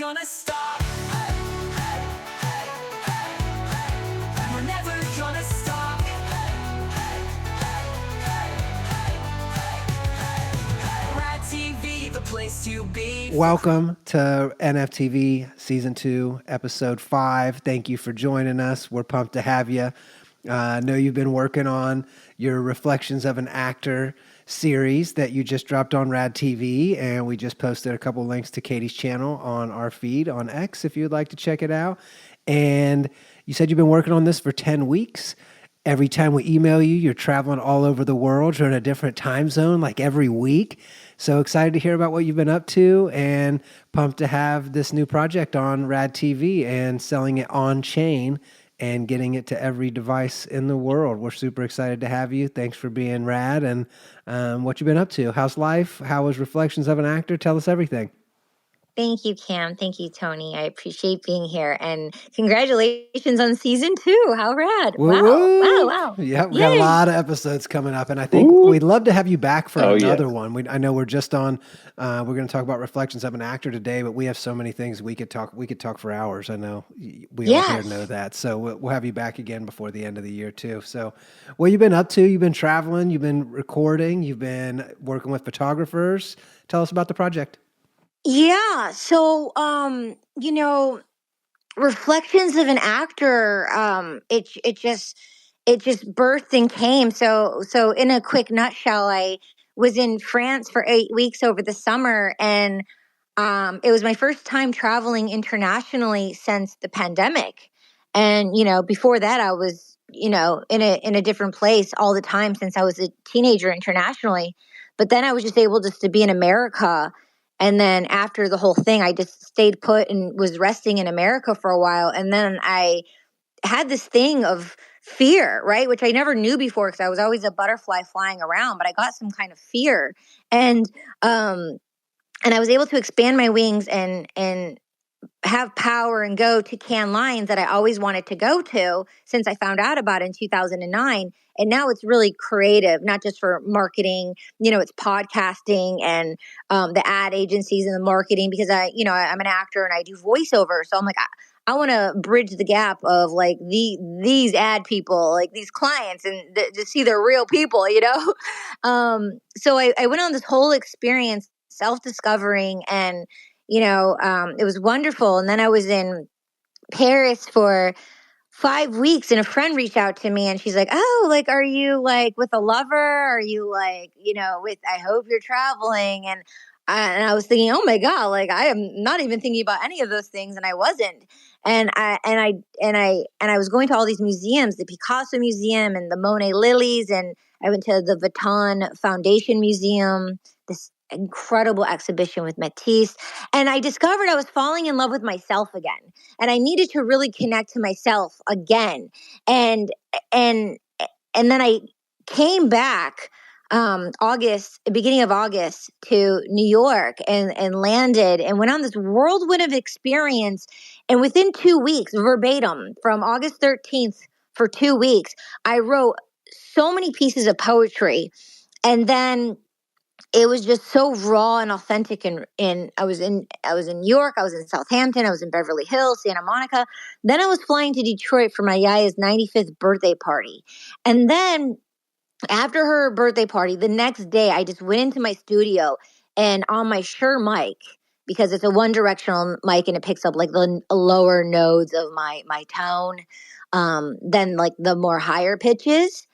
gonna stop. Hey, hey, hey, hey, hey. We're never gonna stop. Hey, hey, hey, hey, hey, hey, hey. Rad TV, the place to be. Welcome to NFTV Season 2, Episode 5. Thank you for joining us. We're pumped to have you. I know you've been working on your Reflections of an Actor series that you just dropped on Rad TV, and we just posted a couple links to Katie's channel on our feed on X if you'd like to check it out. And you said you've been working on this for 10 weeks. Every time we email you, you're traveling all over the world. You're in a different time zone like every week. So excited to hear about what you've been up to and pumped to have this new project on Rad TV and selling it on chain and getting it to every device in the world. We're super excited to have you. Thanks for being rad and what you've been up to. How's life? How was Reflections of an Actor? Tell us everything. Thank you, Cam. Thank you, Tony. I appreciate being here. And congratulations on season 2. How rad. Wow. Yeah, we Yay. got a lot of episodes coming up. And I think we'd love to have you back for another one. I know we're just on, we're going to talk about Reflections of an Actor today, but we have so many things we could talk for hours. I know we all here know that. So we'll have you back again before the end of the year too. So what you've been up to, you've been traveling, you've been recording, you've been working with photographers. Tell us about the project. Yeah. So, Reflections of an Actor, it just birthed and came. So in a quick nutshell, I was in France for 8 weeks over the summer, and it was my first time traveling internationally since the pandemic. And, before that I was, in a different place all the time since I was a teenager internationally. But then I was just able just to be in America. And then after the whole thing, I just stayed put and was resting in America for a while. And then I had this thing of fear, right? Which I never knew before because I was always a butterfly flying around, but I got some kind of fear. And I was able to expand my wings and have power and go to Cannes Lions that I always wanted to go to since I found out about it in 2009. And now it's really creative, not just for marketing, it's podcasting and the ad agencies and the marketing because I'm an actor and I do voiceover. So I'm like, I want to bridge the gap of like these ad people, like these clients and to see they're real people, So I went on this whole experience, self-discovering, and it was wonderful. And then I was in Paris for 5 weeks and a friend reached out to me and she's like, oh, like, are you like with a lover? Are you like, I hope you're traveling. And I was thinking, oh my God, like I am not even thinking about any of those things. And I wasn't. And I was going to all these museums, the Picasso Museum and the Monet Lilies. And I went to the Vuitton Foundation Museum, this incredible exhibition with Matisse. And I discovered I was falling in love with myself again. And I needed to really connect to myself again. And then I came back beginning of August to New York and landed and went on this whirlwind of experience. And within 2 weeks, verbatim, from August 13th for 2 weeks, I wrote so many pieces of poetry. And then it was just so raw and authentic. And I was in New York, I was in Southampton, I was in Beverly Hills, Santa Monica. Then I was flying to Detroit for my Yaya's 95th birthday party. And then after her birthday party, the next day, I just went into my studio and on my Shure mic, because it's a one directional mic and it picks up like the lower nodes of my tone, than like the more higher pitches.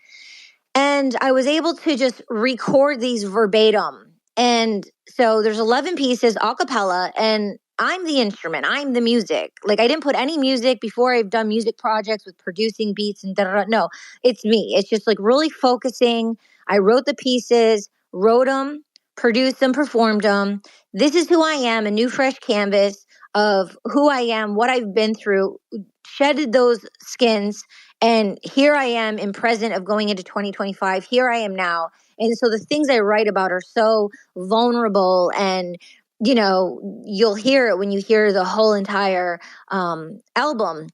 And I was able to just record these verbatim. And so there's 11 pieces a cappella, and I'm the instrument. I'm the music. Like I didn't put any music before. I've done music projects with producing beats and da-da-da. No, it's me. It's just like really focusing. I wrote the pieces, wrote them, produced them, performed them. This is who I am, a new fresh canvas of who I am, what I've been through, shedded those skins. And here I am in present of going into 2025. Here I am now. And so the things I write about are so vulnerable, and you'll hear it when you hear the whole entire album.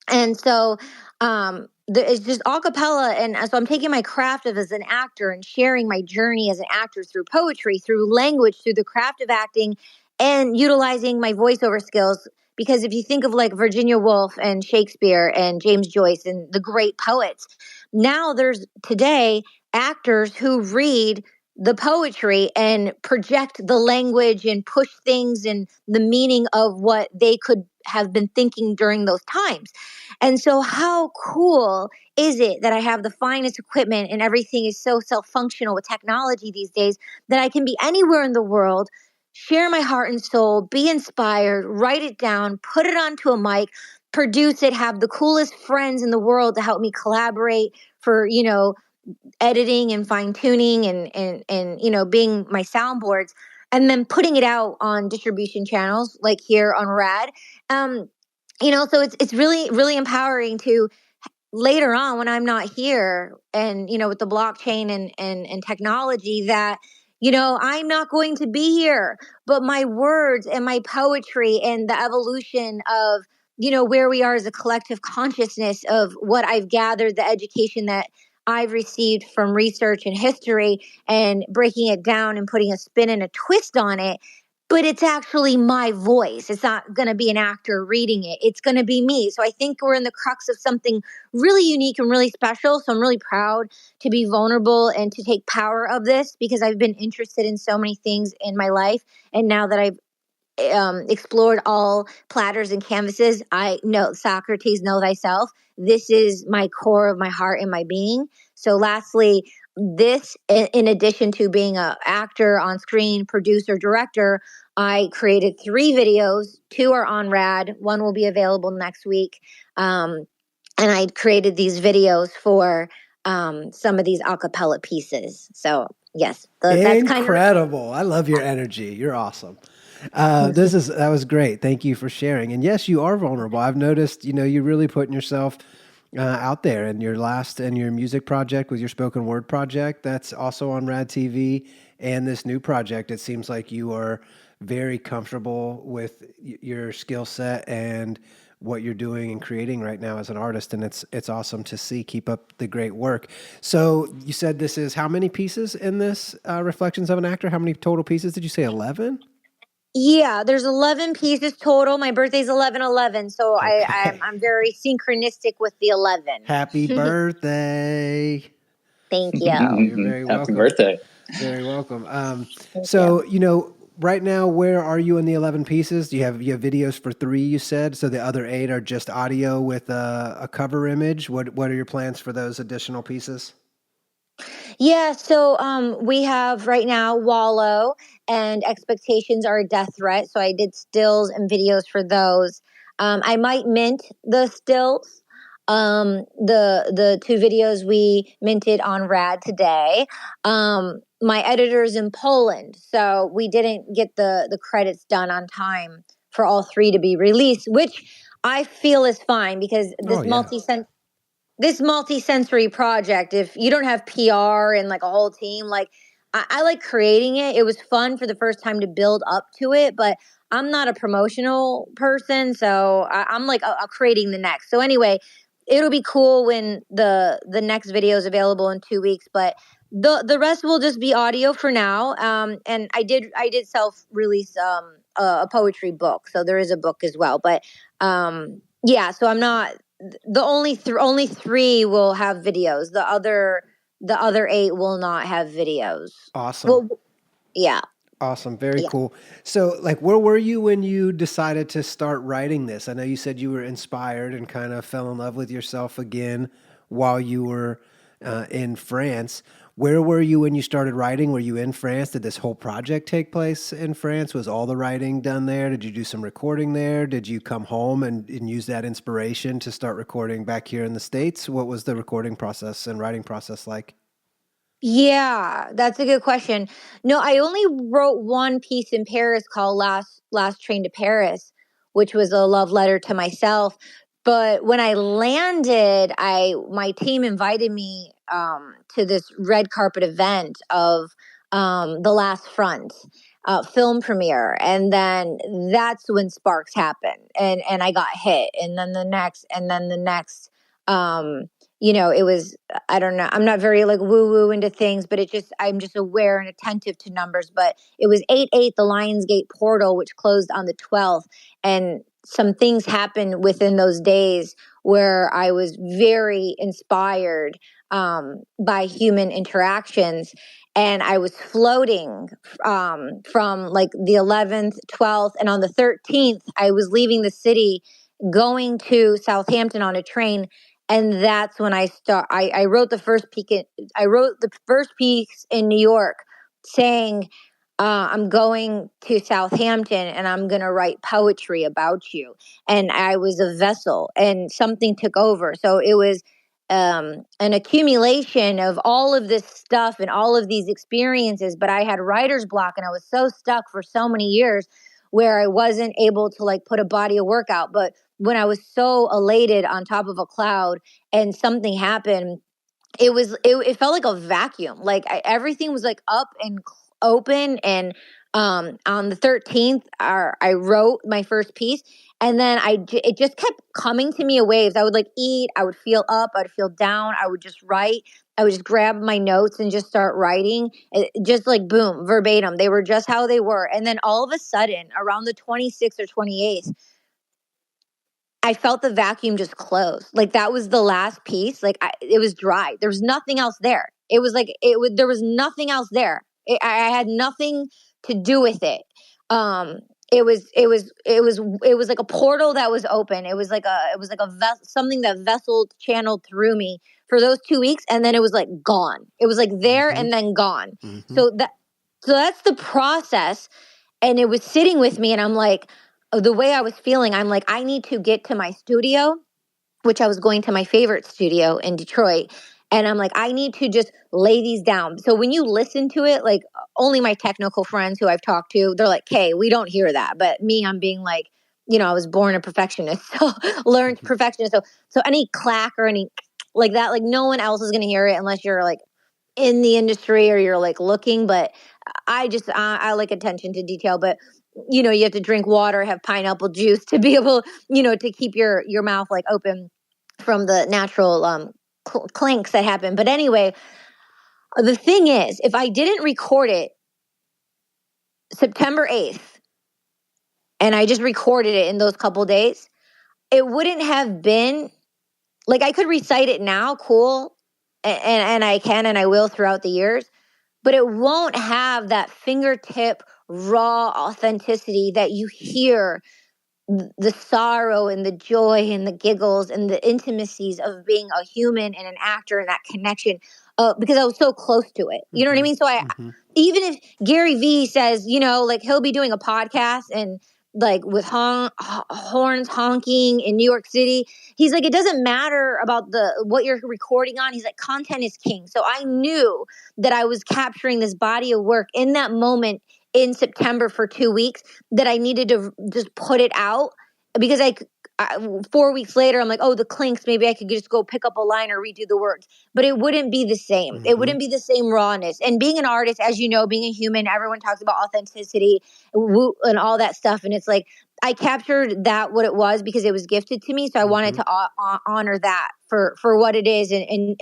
And so it's just a cappella. And so I'm taking my craft as an actor and sharing my journey as an actor through poetry, through language, through the craft of acting, and utilizing my voiceover skills. Because if you think of like Virginia Woolf and Shakespeare and James Joyce and the great poets, now there's today actors who read the poetry and project the language and push things and the meaning of what they could have been thinking during those times. And so, how cool is it that I have the finest equipment and everything is so self functional with technology these days that I can be anywhere in the world, share my heart and soul, be inspired, write it down, put it onto a mic, produce it, have the coolest friends in the world to help me collaborate for, editing and fine tuning and being my soundboards, and then putting it out on distribution channels like here on Rad. Um, so it's really really empowering to later on when I'm not here and with the blockchain and technology that I'm not going to be here, but my words and my poetry and the evolution of where we are as a collective consciousness of what I've gathered, the education that I've received from research and history, and breaking it down and putting a spin and a twist on it. But it's actually my voice. It's not going to be an actor reading it. It's going to be me. So I think we're in the crux of something really unique and really special. So I'm really proud to be vulnerable and to take power of this, because I've been interested in so many things in my life. And now that I've explored all platters and canvases, I know Socrates, know thyself. This is my core of my heart and my being. So lastly, this, in addition to being an actor on screen, producer, director, I created 3 videos. 2 are on Rad. 1 will be available next week. And I created these videos for some of these acapella pieces. So yes, that's kind of Incredible. I love your energy. You're awesome. That was great. Thank you for sharing. And yes, you are vulnerable. I've noticed, you're really putting yourself out there. And your music project with your spoken word project, that's also on Rad TV. And this new project, it seems like you are very comfortable with your skill set and what you're doing and creating right now as an artist, and it's awesome to see. Keep up the great work. So you said this is how many pieces in this Reflections of an Actor? How many total pieces did you say? 11? Yeah, there's 11 pieces total. My birthday's 11/11, so I'm Okay. I'm very synchronistic with the 11. Happy birthday. Thank you. You're very Happy welcome. birthday. Very welcome. Thank you. So, right now, where are you in the 11 pieces? You have videos for 3, you said, so the other 8 are just audio with a cover image. What are your plans for those additional pieces? Yeah, so we have right now Wallow and Expectations Are a Death Threat. So I did stills and videos for those. I might mint the stills. The 2 videos we minted on Rad today. My editor's in Poland, so we didn't get the credits done on time for all 3 to be released, which I feel is fine, because Oh yeah. this multi-sensory project, if you don't have PR and like a whole team, like I like creating it. It was fun for the first time to build up to it, but I'm not a promotional person, so I'm like creating the next. So anyway, it'll be cool when the next video is available in 2 weeks, but the rest will just be audio for now. And I did self release a poetry book, so there is a book as well. But yeah, so I'm not the only 3 will have videos. The other 8 will not have videos. Awesome. Well, yeah, Awesome. Very yeah. cool. So, like, where were you when you decided to start writing this? I know you said you were inspired and kind of fell in love with yourself again while you were in France. Where were you when you started writing? Were you in France? Did this whole project take place in France? Was all the writing done there? Did you do some recording there? Did you come home and use that inspiration to start recording back here in the States? What was the recording process and writing process like? Yeah, that's a good question. No, I only wrote 1 piece in Paris called Last Train to Paris, which was a love letter to myself. But when I landed, I my team invited me to this red carpet event of The Last Front film premiere, and then that's when sparks happened, and I got hit, and then the next, and then the next. Um, it was, I don't know, I'm not very like woo woo into things, but I'm just aware and attentive to numbers. But it was 8/8, the Lionsgate portal, which closed on the 12th. And some things happened within those days where I was very inspired by human interactions. And I was floating from like the 11th, 12th, and on the 13th, I was leaving the city going to Southampton on a train. And that's when I wrote the first piece in New York saying, I'm going to Southampton and I'm going to write poetry about you. And I was a vessel and something took over. So it was an accumulation of all of this stuff and all of these experiences. But I had writer's block and I was so stuck for so many years where I wasn't able to like put a body of work out. But when I was so elated on top of a cloud and something happened, it felt like a vacuum. Like everything was like up and open. And on the 13th, I wrote my first piece, and then it just kept coming to me in waves. I would like eat, I would feel up, I'd feel down, I would just write. I would just grab my notes and just start writing, just like boom, verbatim. They were just how they were. And then all of a sudden, around the 26th or 28th, I felt the vacuum just close. Like that was the last piece. Like it was dry. There was nothing else there. It was like there was nothing else there. I had nothing to do with it. It was like a portal that was open. Something that vessel channeled through me for those 2 weeks, and then it was like gone. It was like there Mm-hmm. and then gone. Mm-hmm. So that's the process, and it was sitting with me, and I'm like, the way I was feeling, I'm like, I need to get to my studio, which I was going to my favorite studio in Detroit. And I'm like, I need to just lay these down. So when you listen to it, like only my technical friends who I've talked to, they're like, "Hey, we don't hear that." But me, I'm being like, I was born a perfectionist, so learned Mm-hmm. perfectionist. So any clack or any like that, like no one else is going to hear it unless you're like in the industry or you're like looking. But I like attention to detail. But you have to drink water, have pineapple juice to be able, to keep your mouth like open from the natural clinks that happen. But anyway, the thing is, if I didn't record it September 8th and I just recorded it in those couple days, it wouldn't have been like I could recite it now, cool, and I can and I will throughout the years, but it won't have that fingertip raw authenticity that you hear, the sorrow and the joy and the giggles and the intimacies of being a human and an actor and that connection, because I was so close to it. You know what I Mm-hmm. mean? So Mm-hmm. even if Gary Vee says, like he'll be doing a podcast and like with horns honking in New York City, he's like, it doesn't matter about what you're recording on. He's like, content is king. So I knew that I was capturing this body of work in that moment in September for 2 weeks, that I needed to just put it out, because 4 weeks later, I'm like, oh, the clinks, maybe I could just go pick up a line or redo the words, but it wouldn't be the same. It Mm-hmm. wouldn't be the same rawness. And being an artist, as you know, being a human, everyone talks about authenticity and all that stuff. And it's like, I captured that, what it was, because it was gifted to me. So I wanted Mm-hmm. to honor that for what it is, and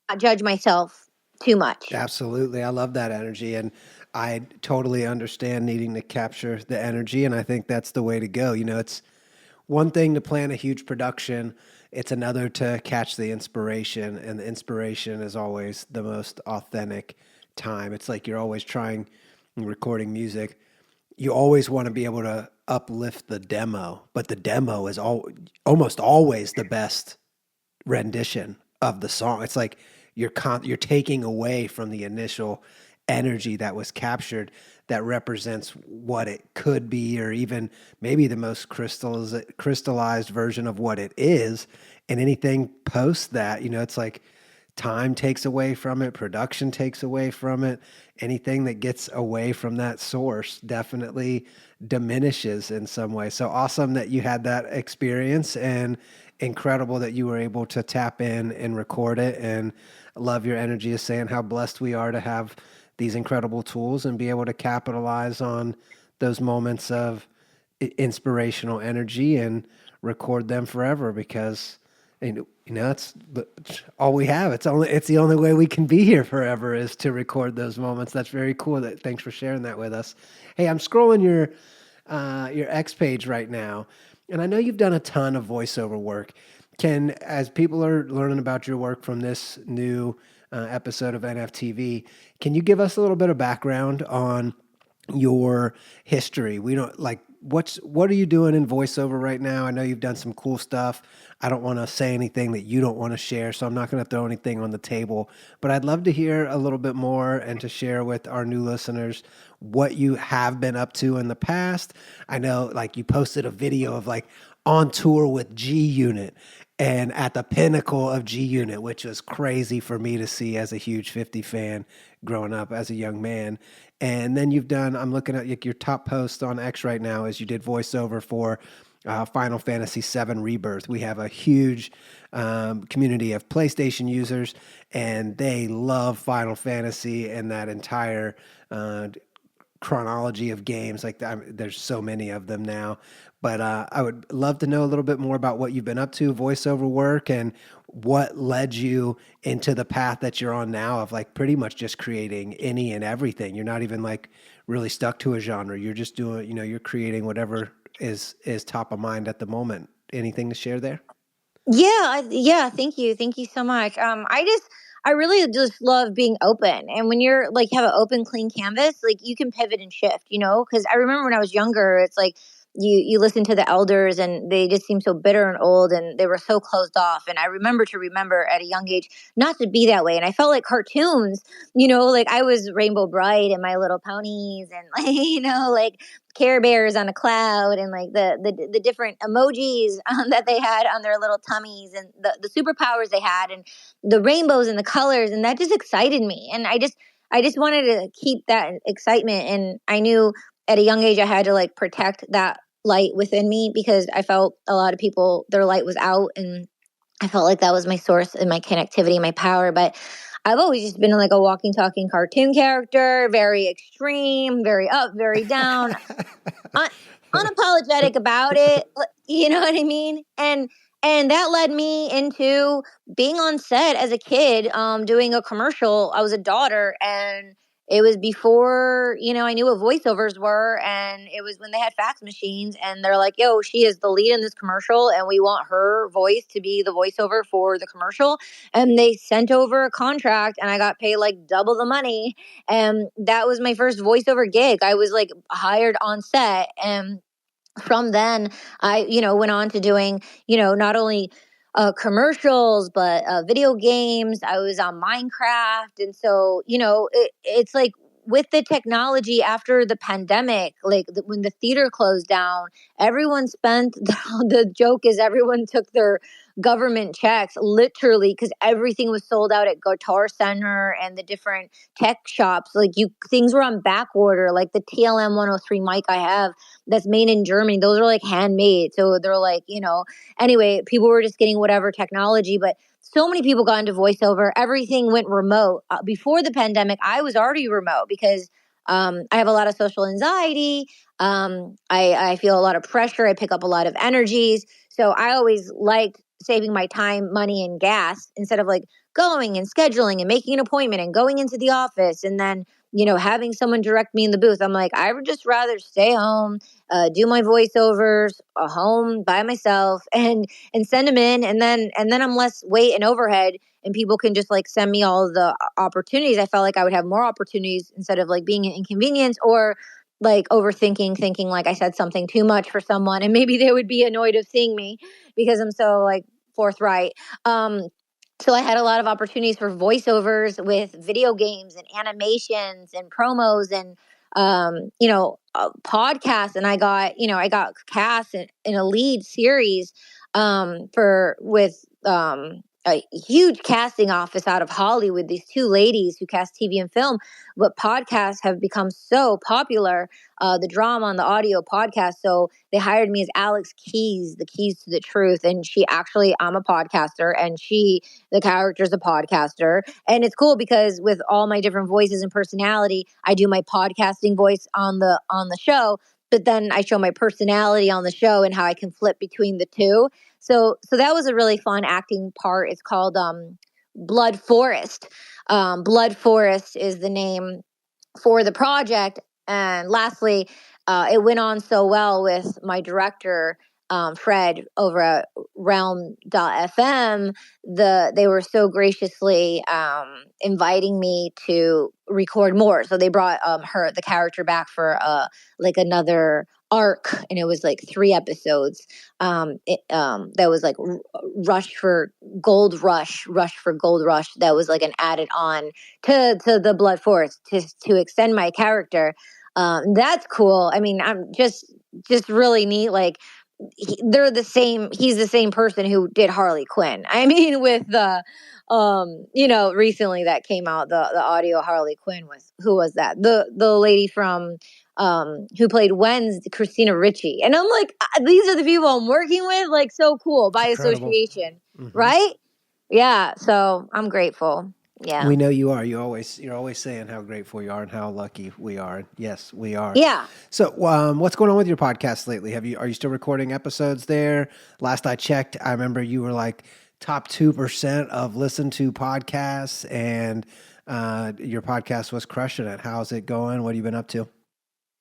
not judge myself too much. Absolutely. I love that energy. And I totally understand needing to capture the energy. And I think that's the way to go. It's one thing to plan a huge production, it's another to catch the inspiration. And the inspiration is always the most authentic time. It's like you're always trying and recording music. You always want to be able to uplift the demo, but the demo is almost always the best rendition of the song. It's like you're taking away from the initial energy that was captured that represents what it could be, or even maybe the most crystallized version of what it is. And anything post that, it's like time takes away from it, production takes away from it. Anything that gets away from that source definitely diminishes in some way. So awesome that you had that experience, and incredible that you were able to tap in and record it. And I love your energy of saying how blessed we are to have these incredible tools and be able to capitalize on those moments of inspirational energy and record them forever, because It's all we have. It's the only way we can be here forever is to record those moments. That's very cool. Thanks for sharing that with us. Hey, I'm scrolling your X page right now, and I know you've done a ton of voiceover work. As people are learning about your work from this new episode of NFTV, can you give us a little bit of background on your history? We don't like what are you doing in voiceover right now? I know you've done some cool stuff. I don't want to say anything that you don't want to share, so I'm not going to throw anything on the table, but I'd love to hear a little bit more and to share with our new listeners what you have been up to in the past. I know like you posted a video of like on tour with G Unit and at the pinnacle of G Unit, which was crazy for me to see as a huge 50 fan growing up as a young man. And then I'm looking at like your top post on X right now is you did voiceover for Final Fantasy VII Rebirth. We have a huge community of PlayStation users, and they love Final Fantasy and that entire chronology of games. Like there's so many of them now. But I would love to know a little bit more about what you've been up to, voiceover work, and what led you into the path that you're on now of like pretty much just creating any and everything. You're not even like really stuck to a genre. You're just doing, you're creating whatever is top of mind at the moment. Anything to share there? Yeah, thank you so much. I really just love being open, and when you're like have an open, clean canvas, like you can pivot and shift, Because I remember when I was younger, it's like you listen to the elders, and they just seem so bitter and old, and they were so closed off. And I remember at a young age not to be that way, and I felt like cartoons, like I was Rainbow Bright and My Little Ponies, and like like Care Bears on a cloud, and like the different emojis that they had on their little tummies, and the superpowers they had, and the rainbows and the colors, and that just excited me. And I just wanted to keep that excitement, and I knew at a young age I had to like protect that light within me, because I felt a lot of people, their light was out, and I felt like that was my source and my connectivity, my power. But I've always just been like a walking, talking cartoon character, very extreme, very up, very down, un- unapologetic about it. You know what I mean? And that led me into being on set as a kid, doing a commercial. I was a daughter, and it was before I knew what voiceovers were, and it was when they had fax machines, and they're like, "Yo, she is the lead in this commercial, and we want her voice to be the voiceover for the commercial." And they sent over a contract, and I got paid like double the money, and that was my first voiceover gig. I was like hired on set, and from then I went on to doing not only commercials, but video games. I was on Minecraft. And so it's like with the technology after the pandemic, like when the theater closed down, everyone spent the joke is everyone took their government checks literally, because everything was sold out at Guitar Center and the different tech shops. Like things were on back order, like the TLM 103 mic I have that's made in Germany. Those are like handmade. So they're like, anyway, people were just getting whatever technology, but so many people got into voiceover. Everything went remote. Before the pandemic, I was already remote because I have a lot of social anxiety. I feel a lot of pressure. I pick up a lot of energies. So I always liked saving my time, money, and gas instead of like going and scheduling and making an appointment and going into the office and then having someone direct me in the booth. I'm like, I would just rather stay home, do my voiceovers home by myself, and send them in, and then I'm less weight and overhead, and people can just like send me all the opportunities. I felt like I would have more opportunities instead of like being an inconvenience or like overthinking, thinking like I said something too much for someone, and maybe they would be annoyed of seeing me because I'm so like forthright. Um, so I had a lot of opportunities for voiceovers with video games and animations and promos and podcasts. And I got cast in a lead series for with a huge casting office out of Hollywood. These two ladies who cast TV and film, but podcasts have become so popular. The drama on the audio podcast. So they hired me as Alex Keys, the keys to the truth. And I'm a podcaster, and the character's a podcaster. And it's cool because with all my different voices and personality, I do my podcasting voice on the show, but then I show my personality on the show and how I can flip between the two. So that was a really fun acting part. It's called Blood Forest. Blood Forest is the name for the project. And lastly, it went on so well with my director, Fred, over at Realm.fm. They were so graciously inviting me to record more. So they brought the character back for like another arc, and it was like 3 episodes. That was like Rush for Gold Rush. That was like an added on to the Blood Forest to extend my character. That's cool. I mean, I'm just really neat. Like they're the same. He's the same person who did Harley Quinn. I mean, with the recently that came out, the audio Harley Quinn was, who was that? The lady from who played Wednesday, Christina Ricci. And I'm like, these are the people I'm working with. Like, so cool by incredible. association, Mm-hmm. right? Yeah. So I'm grateful. Yeah. We know you are. You're always saying how grateful you are and how lucky we are. Yes, we are. Yeah. So, what's going on with your podcast lately? Are you still recording episodes there? Last I checked, I remember you were like top 2% of listened to podcasts, and your podcast was crushing it. How's it going? What have you been up to?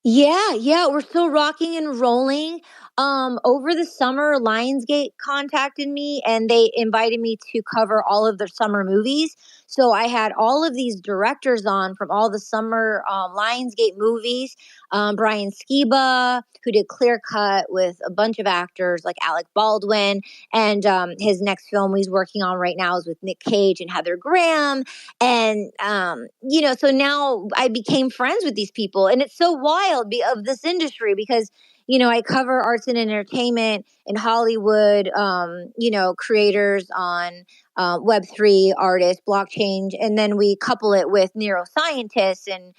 Yeah, we're still rocking and rolling. Over the summer, Lionsgate contacted me and they invited me to cover all of their summer movies. So I had all of these directors on from all the summer Lionsgate movies. Brian Skiba, who did Clear Cut with a bunch of actors like Alec Baldwin, and his next film he's working on right now is with Nick Cage and Heather Graham. And so now I became friends with these people, and it's so wild of this industry because I cover arts and entertainment in Hollywood, creators on Web3 artists, blockchain, and then we couple it with neuroscientists and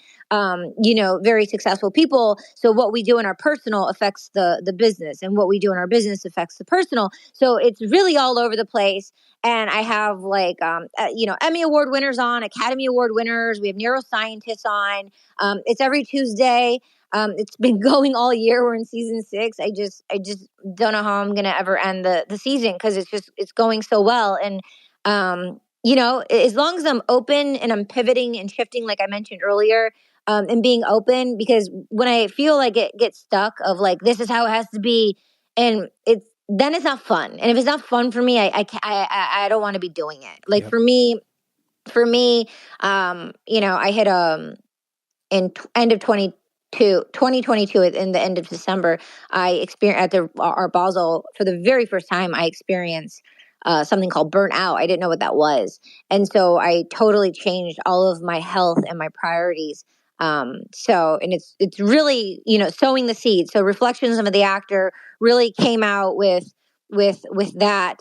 very successful people. So what we do in our personal affects the business, and what we do in our business affects the personal. So it's really all over the place. And I have like, Emmy Award winners on, Academy Award winners. We have neuroscientists on. It's every Tuesday. It's been going all year. We're in season 6. I just don't know how I'm going to ever end the season because it's going so well. And, as long as I'm open and I'm pivoting and shifting, like I mentioned earlier, and being open, because when I feel like it gets stuck of like, this is how it has to be. And then it's not fun. And if it's not fun for me, I don't want to be doing it. Like Yep. for me, I hit in end of 2022, in the end of December, I experienced at the Art Basel for the very first time. I experienced something called burnout. I didn't know what that was, and so I totally changed all of my health and my priorities. And it's really sowing the seed. So Reflections of the Actor really came out with that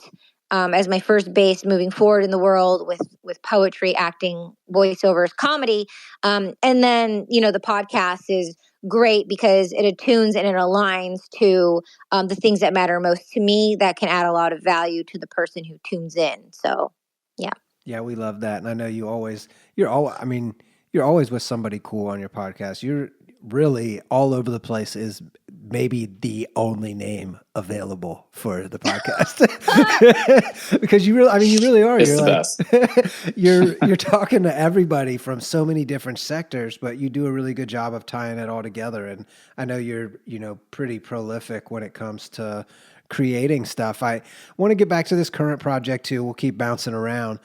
as my first base moving forward in the world with poetry, acting, voiceovers, comedy. And then, the podcast is great because it attunes and it aligns to the things that matter most to me that can add a lot of value to the person who tunes in. So, yeah. Yeah, we love that. And I know you're always with somebody cool on your podcast. You're really all over the place is maybe the only name available for the podcast. Because you really are. It's You're the like, you're talking to everybody from so many different sectors, but you do a really good job of tying it all together. And I know you're, pretty prolific when it comes to creating stuff. I want to get back to this current project too. We'll keep bouncing around.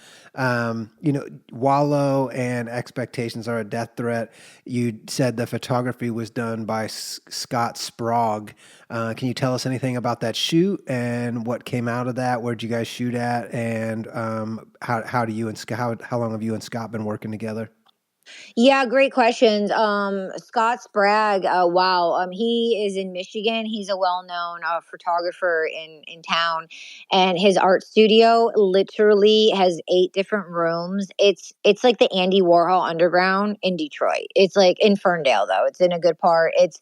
Wallow and Expectations Are a Death Threat. You said the photography was done by Scott Sprague. Can you tell us anything about that shoot and what came out of that? Where'd you guys shoot at? And how long have you and Scott been working together? Yeah, great questions. Scott Sprague, wow. He is in Michigan. He's a well-known photographer in town, and his art studio literally has 8 different rooms. It's like the Andy Warhol Underground in Detroit. It's like in Ferndale, though. It's in a good part. It's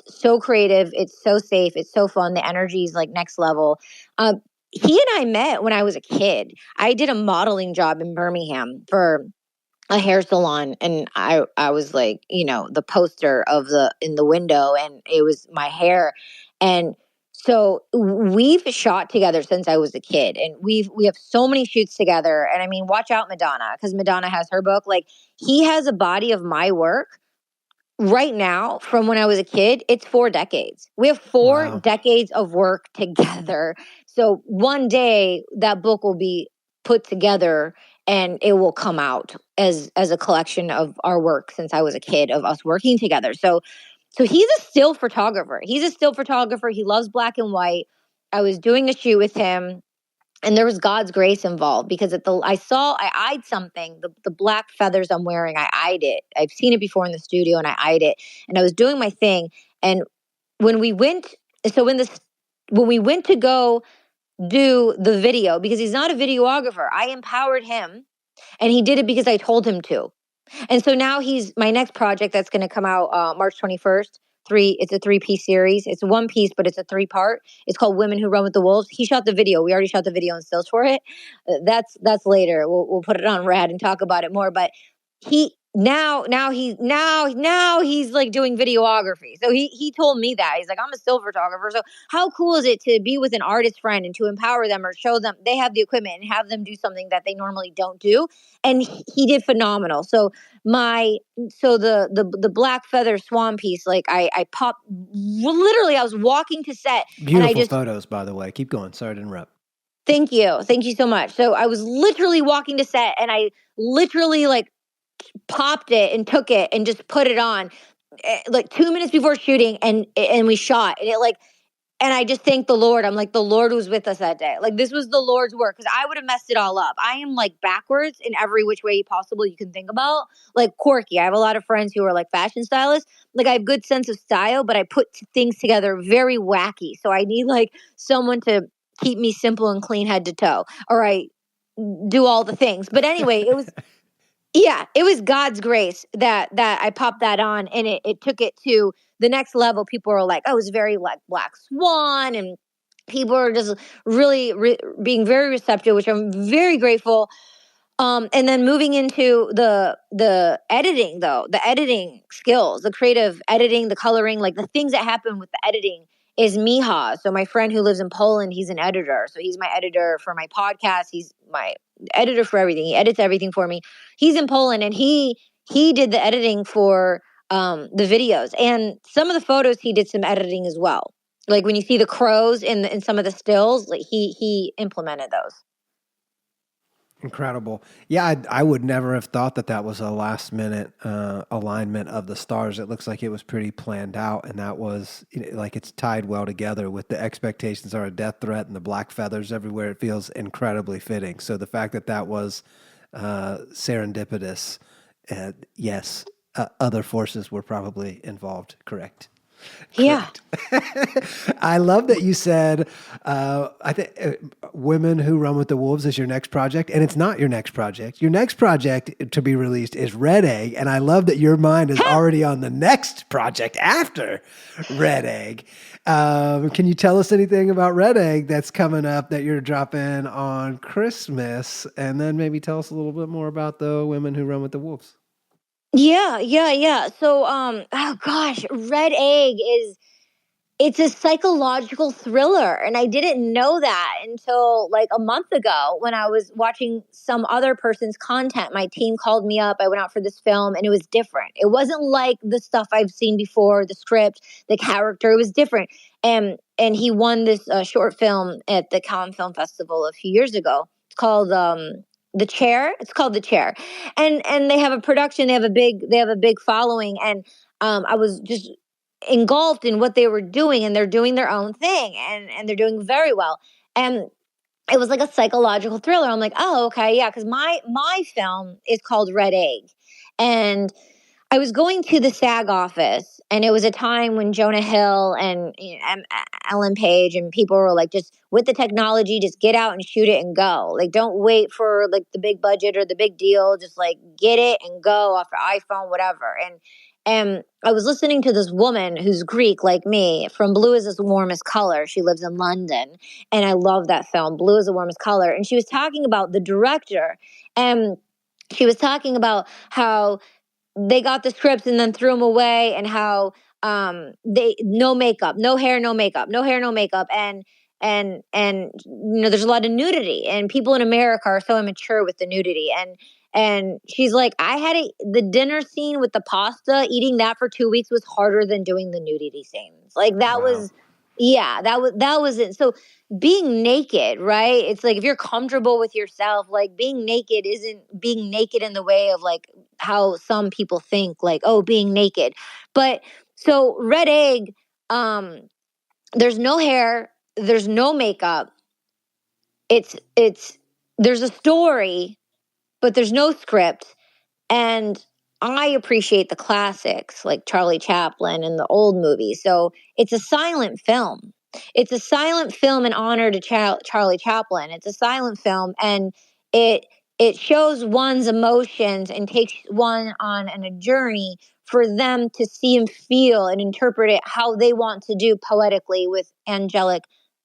so creative. It's so safe. It's so fun. The energy is like next level. He and I met when I was a kid. I did a modeling job in Birmingham for a hair salon, and I was like, the poster in the window, and it was my hair. And So we've shot together since I was a kid, and we have so many shoots together. And I mean, watch out, Madonna, because Madonna has her book. Like, he has a body of my work right now from when I was a kid. It's 4 decades. We have four Wow. decades of work together. So one day that book will be put together and it will come out as a collection of our work since I was a kid, of us working together. So he's a still photographer. He's a still photographer. He loves black and white. I was doing a shoot with him, and there was God's grace involved, because I eyed something, the black feathers I'm wearing, I eyed it. I've seen it before in the studio, and I eyed it, and I was doing my thing. And when we went, so when we went to go do the video, because he's not a videographer, I empowered him, and he did it because I told him to. And so now he's my next project that's going to come out March 21st. It's a 3-piece series. It's one piece, but it's a 3-part. It's called Women Who Run with the Wolves. He shot the video. We already shot the video and stills for it. That's later. We'll put it on Rad and talk about it more. But he now he's like doing videography. So he told me that. He's like, I'm a still photographer. So how cool is it to be with an artist friend and to empower them or show them they have the equipment and have them do something that they normally don't do? And he did phenomenal. So the black feather swan piece, like I popped, literally I was walking to set, and I Beautiful just, photos, by the way. Keep going. Sorry to interrupt. thank you so much. So I was literally walking to set, and I literally like popped it and took it and just put it on like 2 minutes before shooting, and we shot, and it like, and I just thank the Lord. I'm like, the Lord was with us that day. Like, this was the Lord's work, because I would have messed it all up. I am like backwards in every which way possible you can think about. Like, quirky. I have a lot of friends who are like fashion stylists. Like, I have good sense of style, but I put things together very wacky. So I need like someone to keep me simple and clean head to toe. Or I do all the things. But anyway, it was God's grace that I popped that on, and it took it to the next level. People were like, "Oh, it was very like Black Swan," and people are just really being very receptive, which I'm very grateful. And then moving into the editing, though, the editing skills, the creative editing, the coloring, like the things that happen with the editing is Miha. So my friend who lives in Poland, he's an editor. So he's my editor for my podcast. He's my editor for everything. He edits everything for me. He's in Poland, and he did the editing for the videos, and some of the photos he did some editing as well. Like when you see the crows in some of the stills, like he implemented those. Incredible. Yeah, I would never have thought that was a last minute alignment of the stars. It looks like it was pretty planned out, and that was like it's tied well together with the expectations are a death threat and the black feathers everywhere. It feels incredibly fitting. So the fact that was serendipitous, yes, other forces were probably involved. Correct. Yeah. I love that you said, I think Women Who Run with the Wolves is your next project, and it's not your next project. Your next project to be released is Red Egg, and I love that your mind is already on the next project after Red Egg. Can you tell us anything about Red Egg that's coming up that you're dropping on Christmas, and then maybe tell us a little bit more about the Women Who Run with the Wolves? Yeah. So, oh gosh, Red Egg it's a psychological thriller, and I didn't know that until like a month ago when I was watching some other person's content. My team called me up. I went out for this film, and it was different. It wasn't like the stuff I've seen before, the script, the character. It was different. And he won this short film at the Cannes Film Festival a few years ago. It's called The Chair. It's called The Chair. And they have a production, they have a big following, and I was just engulfed in what they were doing, and they're doing their own thing, and they're doing very well. And it was like a psychological thriller. I'm like, oh, okay, yeah, because my film is called Red Egg. And I was going to the SAG office, and it was a time when Jonah Hill and Ellen Page and people were like, just with the technology, just get out and shoot it and go. Like, don't wait for like the big budget or the big deal. Just like get it and go off your iPhone, whatever. And I was listening to this woman who's Greek like me, from Blue is the Warmest Color. She lives in London, and I love that film, Blue is the Warmest Color. And she was talking about the director, and she was talking about how they got the scripts and then threw them away, and how they no makeup, no hair, no makeup, no hair, no makeup, and there's a lot of nudity, and people in America are so immature with the nudity, and she's like, the dinner scene with the pasta, eating that for 2 weeks was harder than doing the nudity scenes. Like that Wow. was, yeah, that was it. So being naked, right? It's like if you're comfortable with yourself, like being naked isn't being naked in the way of like how some people think, like, oh, being naked. But so Red Egg, there's no hair, there's no makeup. It's there's a story, but there's no script. And I appreciate the classics like Charlie Chaplin and the old movies. So it's a silent film. It's a silent film in honor to Charlie Chaplin. It's a silent film, and it it shows one's emotions and takes one on a journey for them to see and feel and interpret it how they want to do poetically with angelic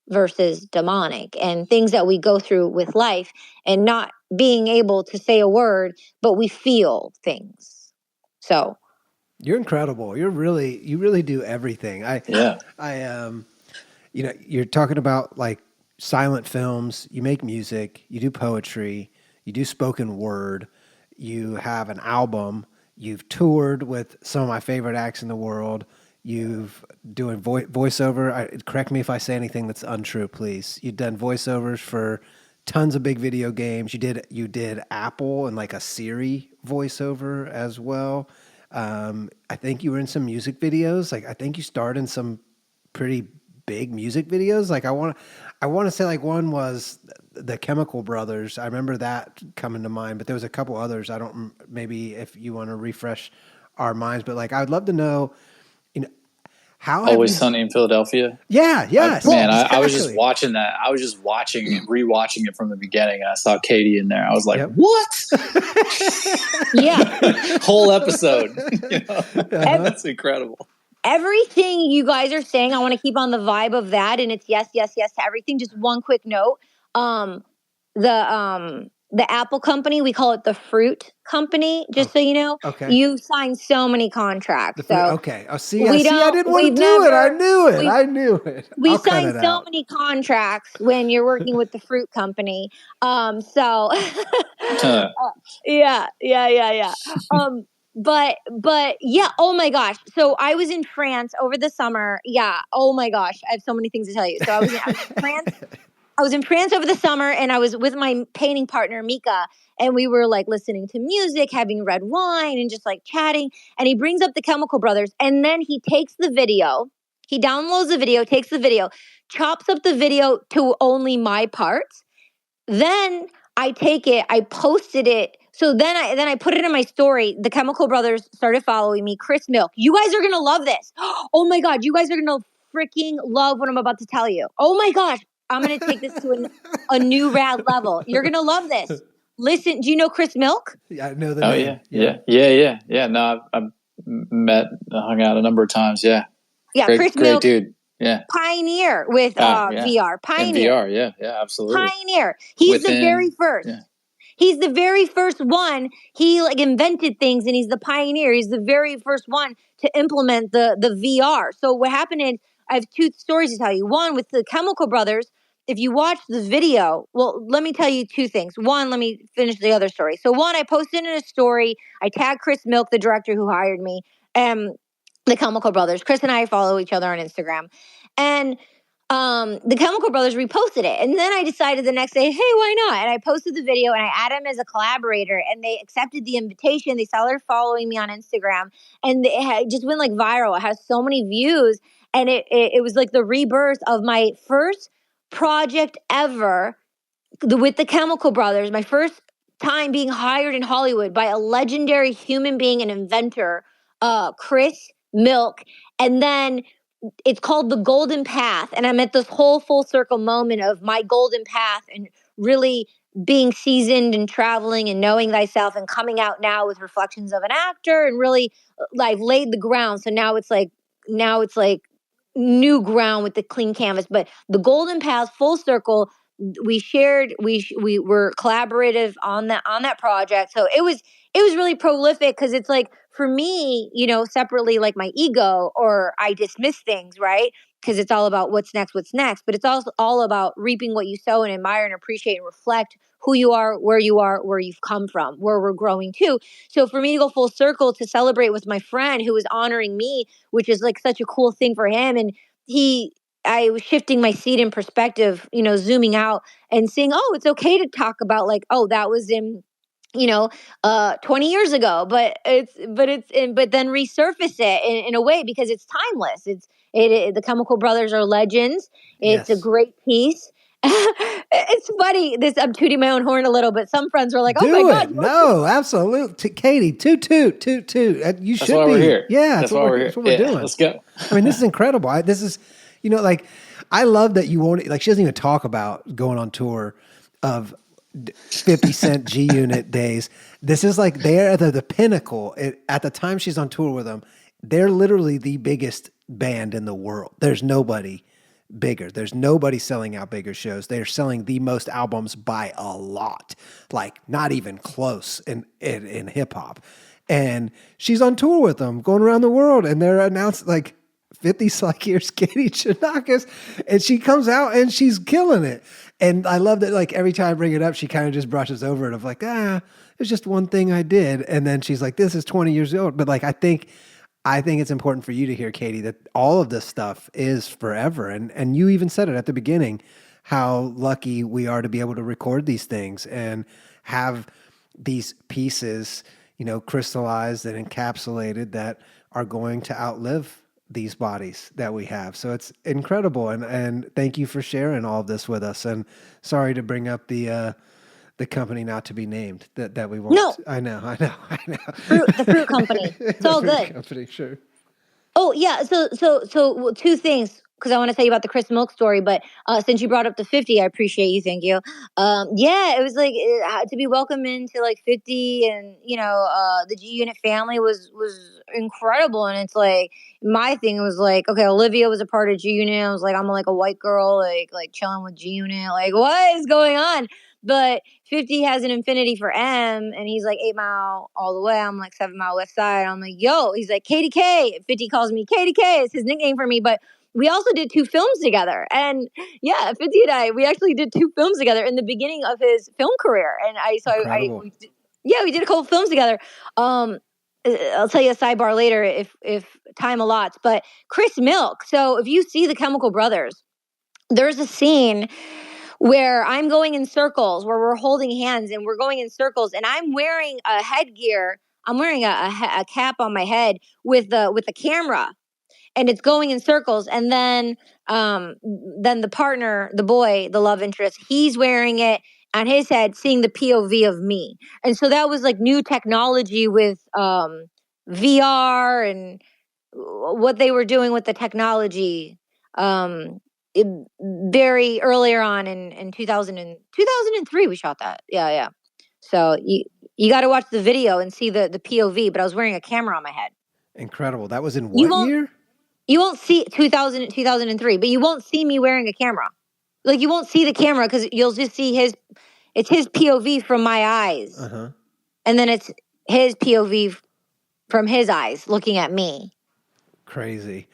versus demonic and things that we go through with life and not being able to say a word, but we feel things. So You're incredible. You really do everything. Yeah. You're talking about like silent films, you make music, you do poetry, you do spoken word, you have an album, you've toured with some of my favorite acts in the world, you've doing voiceover. Correct me if I say anything that's untrue, please. You've done voiceovers for tons of big video games. You did Apple and like a Siri voiceover as well. I think you were in some music videos. Like I think you starred in some pretty big music videos. Like I want to say like one was the Chemical Brothers. I remember that coming to mind, but there was a couple others. I don't, maybe if you want to refresh our minds, but like I would love to know, how Always Sunny in Philadelphia. Yeah, yes. Man, exactly. I was just watching that. I was just watching it, rewatching it from the beginning, and I saw Katie in there. I was like, Yep. what? yeah, Whole episode. That's incredible. everything you guys are saying, I want to keep on the vibe of that, and it's yes, yes, yes to everything. Just one quick note: the Apple company, we call it the Fruit Company. Just so you know, Okay. you signed so many contracts. Okay. Oh, see, we I didn't want to we've do it. I never- knew it. we- I knew it. We I'll cut signed it so out. many contracts when you're working with the Fruit Company. So yeah. But yeah, oh my gosh. So I was in France over the summer. Yeah, oh my gosh. I have so many things to tell you. So I was in France. I was in France over the summer, and I was with my painting partner, Mika, and we were like listening to music, having red wine, and just like chatting. And he brings up the Chemical Brothers, and then he takes the video, he downloads the video, takes the video, chops up the video to only my parts. Then I take it, I posted it. So then I put it in my story. The Chemical Brothers started following me. Chris Milk, you guys are gonna love this. Oh my God, you guys are gonna freaking love what I'm about to tell you. Oh my gosh, I'm gonna take this to a new rad level. You're gonna love this. Listen, do you know Chris Milk? Yeah, I know the Oh name. yeah. No, I've met, hung out a number of times. Yeah. Yeah, Great, Chris great Milk, dude. Yeah. pioneer with Yeah. VR. In Pioneer. VR. Yeah, absolutely. Pioneer. He's the very first. Yeah. He's the very first one. He like invented things, and he's the pioneer. He's the very first one to implement the VR. So what happened is, I have two stories to tell you. One, with the Chemical Brothers, if you watch the video, well, let me tell you two things. One, let me finish the other story. So one, I posted in a story. I tagged Chris Milk, the director who hired me, and the Chemical Brothers. Chris and I follow each other on Instagram, and the Chemical Brothers reposted it. And then I decided the next day, hey, why not? And I posted the video, and I added him as a collaborator, and they accepted the invitation. They started following me on Instagram, and it just went like viral. It has so many views, and it was like the rebirth of my first project ever with the Chemical Brothers. My first time being hired in Hollywood by a legendary human being and inventor, Chris Milk. And then it's called The Golden Path. And I'm at this whole full circle moment of my golden path and really being seasoned and traveling and knowing thyself and coming out now with reflections of an actor, and really I've laid the ground. So now it's like new ground with the clean canvas. But The Golden Path, full circle, we shared, we were collaborative on that project. So it was really prolific, because it's like, for me, separately, like my ego, or I dismiss things, right? Because it's all about what's next, but it's also all about reaping what you sow, and admire and appreciate and reflect who you are, where you've come from, where we're growing to. So for me to go full circle to celebrate with my friend who was honoring me, which is like such a cool thing for him. And I was shifting my seat in perspective, zooming out and saying, oh, it's okay to talk about, like, oh, that was in, 20 years ago, but but then resurface it in a way, because it's timeless. The Chemical Brothers are legends. It's a Yes. great piece. It's funny. I'm tooting my own horn a little, but some friends were like, "Oh my Do God, it. No, absolutely. Katie, toot, toot, toot, toot. You That's should why be. we're here. Yeah, That's why we're here. that's what we're Yeah, doing. let's go. I mean, this is incredible. This is, like, I love that you won't, like, she doesn't even talk about going on tour of 50 Cent G Unit days. This is like, they're at the pinnacle. At the time she's on tour with them, they're literally the biggest band in the world. There's nobody bigger. There's nobody selling out bigger shows. They're selling the most albums by a lot, like not even close in hip hop. And she's on tour with them, going around the world, and they're announced like 50 like, here's Katie Chonacas, and she comes out and she's killing it. And I love that, like, every time I bring it up, she kind of just brushes over it of like, it's just one thing I did. And then she's like, this is 20 years old. But like, I think it's important for you to hear, Katie, that all of this stuff is forever. And you even said it at the beginning, how lucky we are to be able to record these things and have these pieces, crystallized and encapsulated, that are going to outlive these bodies that we have. So it's incredible. And thank you for sharing all of this with us. And sorry to bring up the company not to be named that we won't. no, I know. the fruit company. It's The all fruit good. company, sure. Oh yeah, so well, two things, because I want to tell you about the Chris Milk story. But since you brought up the 50, I appreciate you. Thank you. Yeah, it was like, to be welcomed into like 50, and the G Unit family was incredible. And it's like, my thing was like, okay, Olivia was a part of G Unit. I was like, I'm like a white girl, like chilling with G Unit. Like, what is going on? But 50 has an infinity for M, and he's like 8 Mile all the way. I'm like 7 Mile West Side. I'm like, yo, he's like KDK. 50 calls me KDK. It's his nickname for me. But we also did 2 films together. And yeah, 50 and I, we actually did 2 films together in the beginning of his film career. And Incredible. we did a couple films together. I'll tell you a sidebar later if time allots. But Chris Milk. So if you see the Chemical Brothers, there's a scene where I'm going in circles, where we're holding hands and we're going in circles, and I'm wearing a headgear. I'm wearing a cap on my head with a camera, and it's going in circles. And then the partner, the boy, the love interest, he's wearing it on his head, seeing the POV of me. And so that was like new technology with VR and what they were doing with the technology. It, very earlier on in 2003 we shot that. Yeah. So you got to watch the video and see the POV, but I was wearing a camera on my head. Incredible. That was in You what won't year? you won't see 2003, but you won't see me wearing a camera. Like, you won't see the camera, because you'll just see it's his POV from my eyes. Uh-huh. And then it's his POV from his eyes looking at me. Crazy.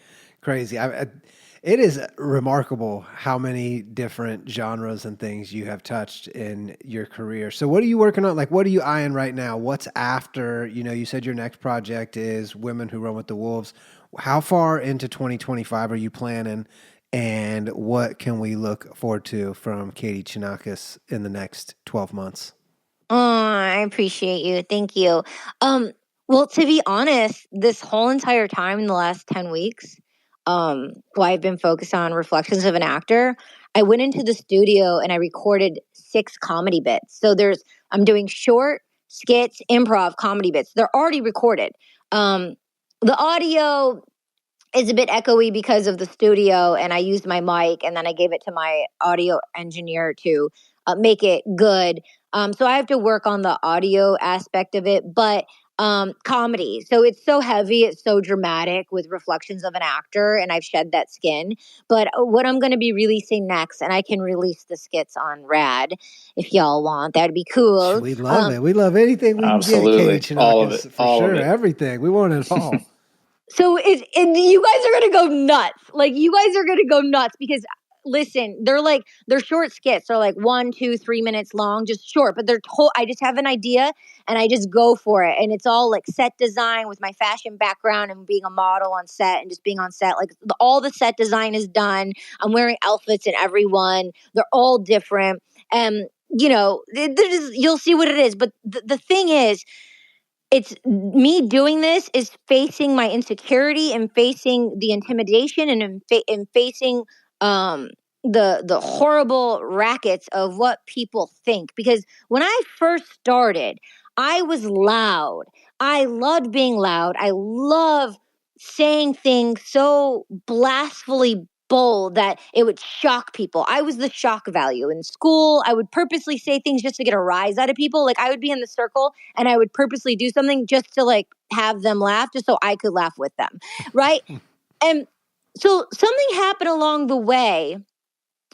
It is remarkable how many different genres and things you have touched in your career. So what are you working on? Like, what are you eyeing right now? What's after? You said your next project is Women Who Run with the Wolves. How far into 2025 are you planning? And what can we look forward to from Katie Chonacas in the next 12 months? Oh, I appreciate you. Thank you. Well, to be honest, this whole entire time in the last 10 weeks, while I've been focused on Reflections of an Actor, I went into the studio and I recorded 6 comedy bits. So I'm doing short skits, improv comedy bits. They're already recorded. The audio is a bit echoey because of the studio, and I used my mic, and then I gave it to my audio engineer to make it good. So I have to work on the audio aspect of it, but comedy. So it's so heavy, it's so dramatic with reflections of an actor, and I've shed that skin. But what I'm going to be releasing next, and I can release the skits on Rad if y'all want, that'd be cool. We love it. We love anything we can get at Katie Absolutely. All of it. Chonacas, for All of sure. it. Everything. We want it all. So you guys are gonna go nuts. Like, you guys are gonna go nuts because listen, they're short skits. They're like 1, 2, 3 minutes long, just short. But I just have an idea and I just go for it. And it's all like set design with my fashion background and being a model on set and just being on set. Like all the set design is done. I'm wearing outfits in every one. They're all different. And you'll see what it is. But the thing is, it's me doing this is facing my insecurity and facing the intimidation and facing um the horrible rackets of what people think, because when I first started, I was loud. I loved being loud. I love saying things so blissfully bold that it would shock people. I was the shock value in school. I would purposely say things just to get a rise out of people. Like, I would be in the circle and I would purposely do something just to like have them laugh, just so I could laugh with them. Right. And so something happened along the way,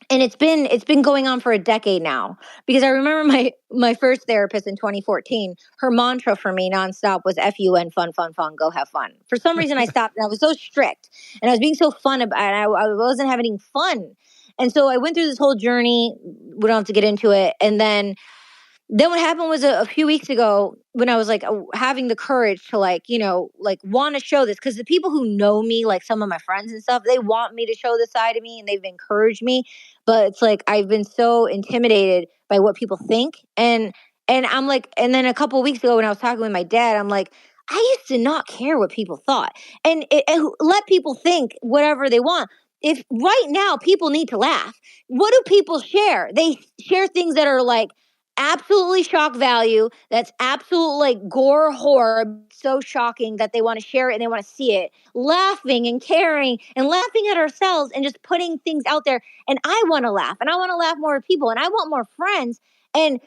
and it's been going on for a decade now, because I remember my first therapist in 2014, her mantra for me nonstop was FUN, fun, fun, fun, go have fun. For some reason I stopped, and I was so strict and I was being so fun about it, and I wasn't having fun. And so I went through this whole journey. We don't have to get into it. And then what happened was a few weeks ago, when I was like having the courage to like, like want to show this, because the people who know me, like some of my friends and stuff, they want me to show this side of me and they've encouraged me. But it's like I've been so intimidated by what people think. And I'm like, and then a couple of weeks ago when I was talking with my dad, I'm like, I used to not care what people thought, and let people think whatever they want. If right now people need to laugh, what do people share? They share things that are like absolutely shock value. That's absolute like gore horror. So shocking that they want to share it and they want to see it. Laughing and caring and laughing at ourselves and just putting things out there. And I want to laugh, and I want to laugh more with people, and I want more friends. And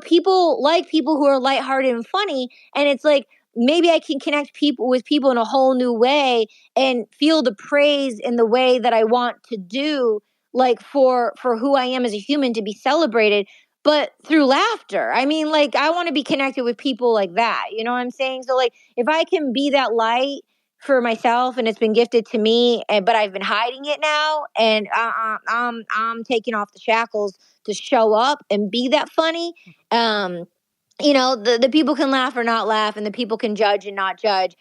people like people who are lighthearted and funny. And it's like maybe I can connect people with people in a whole new way and feel the praise in the way that I want to do, like for who I am as a human, to be celebrated, but through laughter. I mean, like, I want to be connected with people like that. You know what I'm saying? So, like, if I can be that light for myself, and it's been gifted to me, but I've been hiding it now, and I'm taking off the shackles to show up and be that funny. Um, the people can laugh or not laugh, and the people can judge and not judge.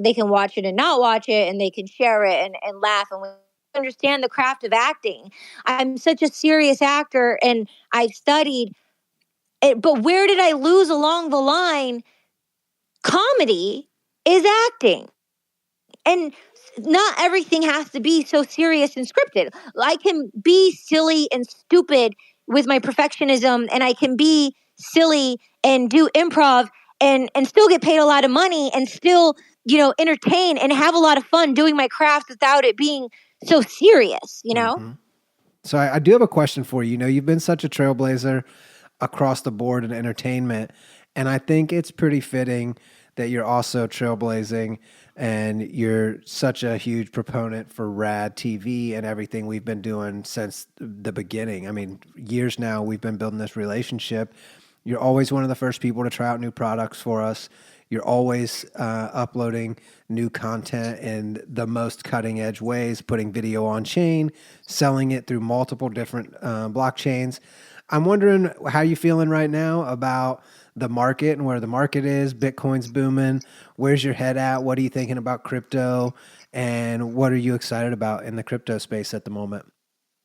They can watch it and not watch it, and they can share it and laugh. And we understand the craft of acting. I'm such a serious actor, and I've studied it, but where did I lose along the line? Comedy is acting. And not everything has to be so serious and scripted. I can be silly and stupid with my perfectionism, and I can be silly and do improv and still get paid a lot of money and still, entertain and have a lot of fun doing my craft without it being so serious. Mm-hmm. So I do have a question for you. You've been such a trailblazer across the board in entertainment, and I think it's pretty fitting that you're also trailblazing and you're such a huge proponent for Rad TV and everything we've been doing since the beginning. I mean, years now we've been building this relationship. You're always one of the first people to try out new products for us. You're always uploading new content in the most cutting edge ways, putting video on chain, selling it through multiple different blockchains. I'm wondering how you feeling right now about the market and where the market is. Bitcoin's booming. Where's your head at? What are you thinking about crypto? And what are you excited about in the crypto space at the moment?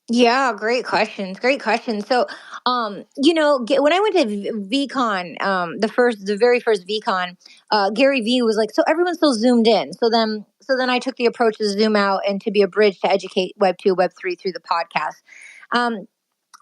Yeah, great questions. Great questions. So, when I went to VCon, the very first VCon, Gary V was like, "So everyone's still zoomed in." So then I took the approach to zoom out and to be a bridge to educate Web 2, Web 3 through the podcast. Um,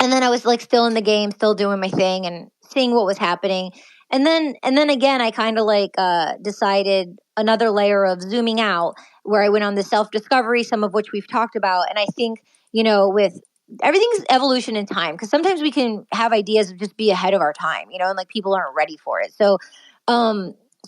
and then I was like still in the game, still doing my thing and seeing what was happening. And then again, I kind of like decided another layer of zooming out, where I went on the self discovery, some of which we've talked about. And I think, with everything's evolution in time, because sometimes we can have ideas of just be ahead of our time, and like people aren't ready for it. So,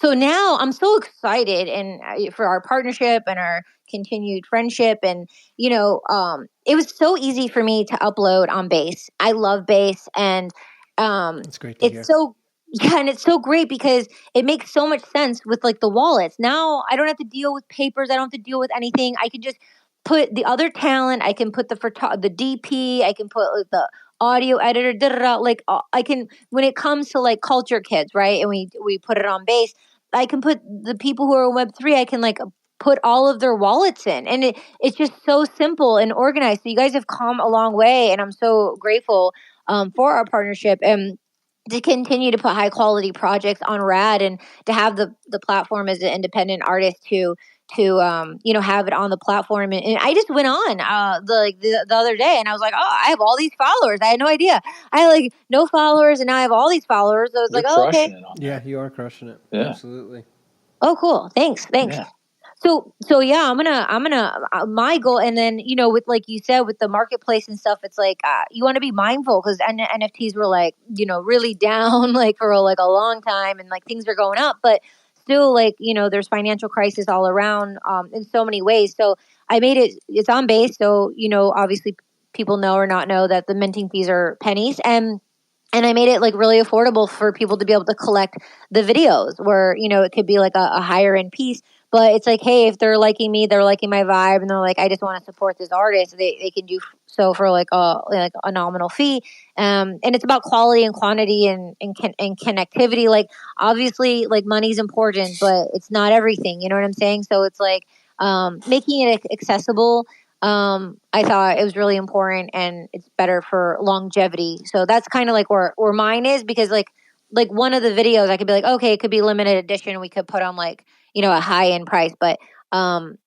so now I'm so excited and for our partnership and our continued friendship. And it was so easy for me to upload on Base. I love Base, and That's great to hear. it's so yeah, and it's so great because it makes so much sense with like the wallets. Now I don't have to deal with papers. I don't have to deal with anything. I can just put the other talent. I can put the DP. I can put like, the audio editor. Da, da, da, like I can, when it comes to like culture kids, right? And we put it on Base. I can put the people who are Web3. I can like put all of their wallets in, and it's just so simple and organized. So you guys have come a long way, and I'm so grateful for our partnership and to continue to put high quality projects on Rad, and to have the platform as an independent artist to have it on the platform. And I just went on the other day, and I was like, oh, I have all these followers. I had no idea. I had like no followers, and now I have all these followers. So I was You're like, oh, okay. crushing it on Yeah, there. you are crushing it. Yeah. Absolutely. Oh, cool. Thanks. Yeah. So yeah, I'm gonna my goal, and then with like you said with the marketplace and stuff, it's like you want to be mindful because NFTs were like really down like for like a long time, and like things are going up, but still like there's financial crisis all around in so many ways. So I made it's on Base, so obviously people know or not know that the minting fees are pennies, and I made it like really affordable for people to be able to collect the videos where, it could be like a higher end piece. But it's like, hey, if they're liking me, they're liking my vibe, and they're like, I just want to support this artist, they can do so for like a nominal fee. And it's about quality and quantity and connectivity. Like obviously like money's important, but it's not everything. You know what I'm saying? So it's like making it accessible. I thought it was really important, and it's better for longevity. So that's kind of like where mine is, because like one of the videos I could be like, okay, it could be limited edition. We could put on like, a high end price, but I'm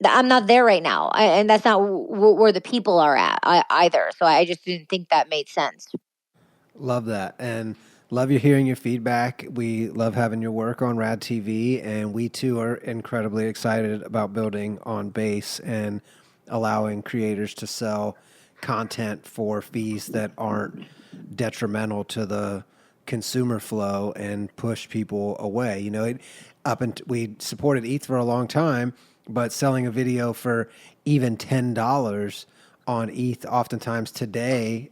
not there right now. And that's not where the people are at either. So I just didn't think that made sense. Love that. And love you hearing your feedback. We love having your work on Rad TV, and we too are incredibly excited about building on Base and allowing creators to sell content for fees that aren't detrimental to the consumer flow and push people away. We supported ETH for a long time, but selling a video for even $10 on ETH, oftentimes today,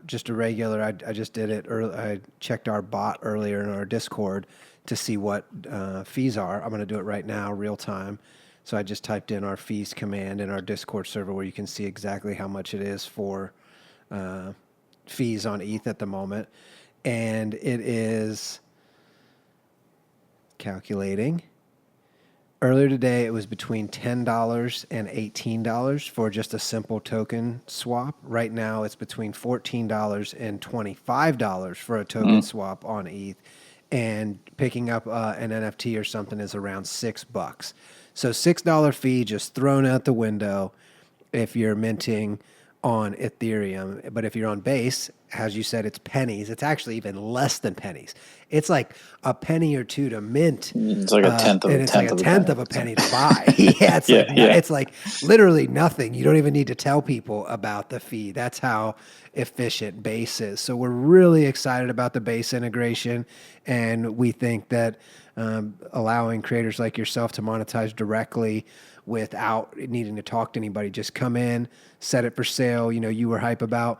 just a regular. I just did it. I checked our bot earlier in our Discord to see what fees are. I'm going to do it right now, real time. So I just typed in our fees command in our Discord server, where you can see exactly how much it is for fees on ETH at the moment, and it is calculating. Earlier today, it was between $10 and $18 for just a simple token swap. Right now, it's between $14 and $25 for a token swap on ETH. And picking up an NFT or something is around $6. So $6 fee just thrown out the window if you're minting on Ethereum. But if you're on Base, as you said, it's pennies. It's actually even less than pennies. It's like a penny or two to mint. It's like a tenth of and a it's tenth like a of tenth of a penny to buy. Yeah, it's like literally nothing. You don't even need to tell people about the fee. That's how efficient Base is. So we're really excited about the Base integration, and we think that allowing creators like yourself to monetize directly without needing to talk to anybody, just come in, set it for sale. You were hype about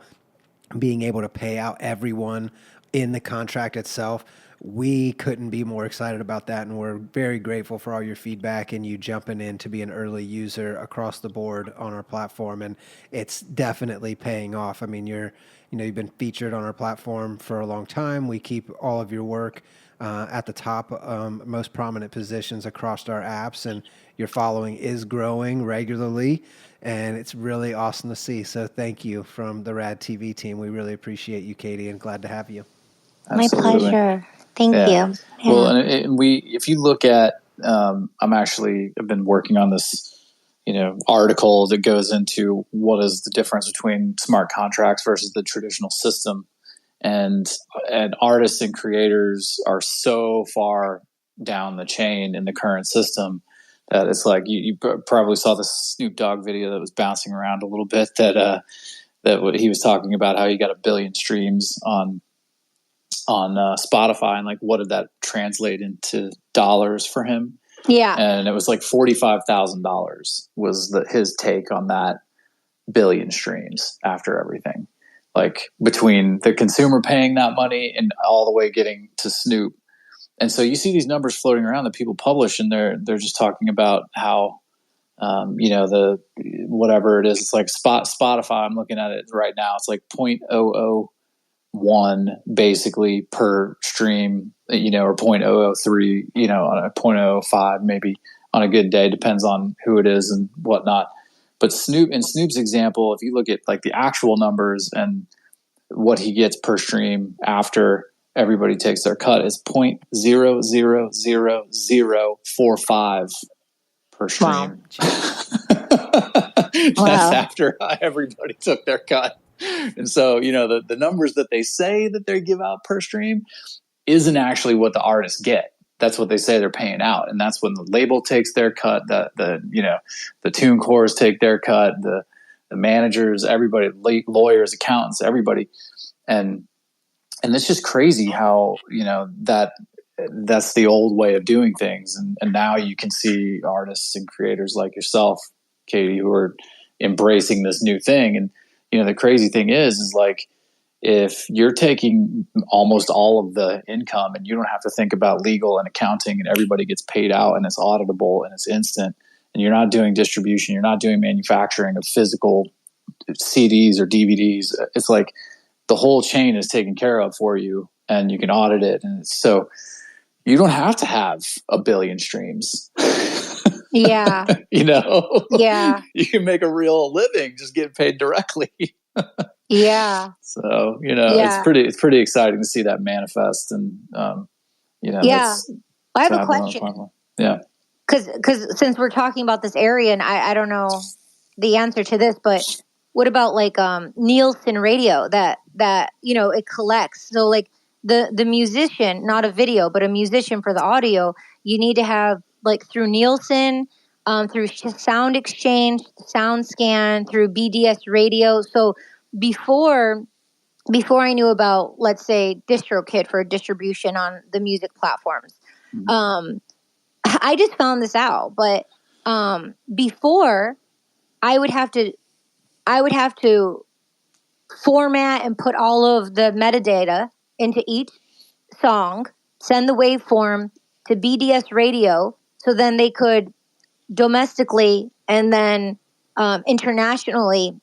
being able to pay out everyone in the contract itself. We couldn't be more excited about that, and we're very grateful for all your feedback and you jumping in to be an early user across the board on our platform. And it's definitely paying off. I mean, you've been featured on our platform for a long time. We keep all of your work at the top, most prominent positions across our apps, and your following is growing regularly, and it's really awesome to see. So thank you from the Rad TV team. We really appreciate you, Katie, and glad to have you. Absolutely. My pleasure. Thank you. Yeah. Well, and if you look at, I've been working on this, article that goes into what is the difference between smart contracts versus the traditional system. And artists and creators are so far down the chain in the current system that it's like you probably saw the Snoop Dogg video that was bouncing around a little bit, that what he was talking about, how he got 1 billion streams on Spotify, and like what did that translate into dollars for him? Yeah. And it was like $45,000 was his take on that billion streams after everything, like between the consumer paying that money and all the way getting to Snoop. And so you see these numbers floating around that people publish, and they're just talking about how, the whatever it is, it's like Spotify. I'm looking at it right now. It's like 0.001 basically per stream, or 0.003, on a 0.05 maybe on a good day, depends on who it is and whatnot. But Snoop's example, if you look at like the actual numbers and what he gets per stream after everybody takes their cut, is 0.0000045 per stream. Wow. That's after everybody took their cut. And so, the numbers that they say that they give out per stream isn't actually what the artists get. That's what they say they're paying out. And that's when the label takes their cut, the TuneCores take their cut, the managers, everybody, lawyers, accountants, everybody. And it's just crazy how, that's the old way of doing things. And now you can see artists and creators like yourself, Katie, who are embracing this new thing. And, the crazy thing is like, if you're taking almost all of the income and you don't have to think about legal and accounting and everybody gets paid out and it's auditable and it's instant, and you're not doing distribution, you're not doing manufacturing of physical CDs or DVDs, it's like the whole chain is taken care of for you and you can audit it. And so you don't have to have a billion streams. Yeah. Yeah. You can make a real living just getting paid directly. Yeah. So, it's pretty exciting to see that manifest. And, yeah. I have a question. Yeah. Cause since we're talking about this area, and I don't know the answer to this, but what about like, Nielsen radio that, it collects. So like the musician, not a video, but a musician for the audio, you need to have like through Nielsen, through Sound Exchange, SoundScan, through BDS radio. So before I knew about, let's say, DistroKid for distribution on the music platforms, I just found this out. But before, I would have to format and put all of the metadata into each song, send the waveform to BDS radio, so then they could domestically and then internationally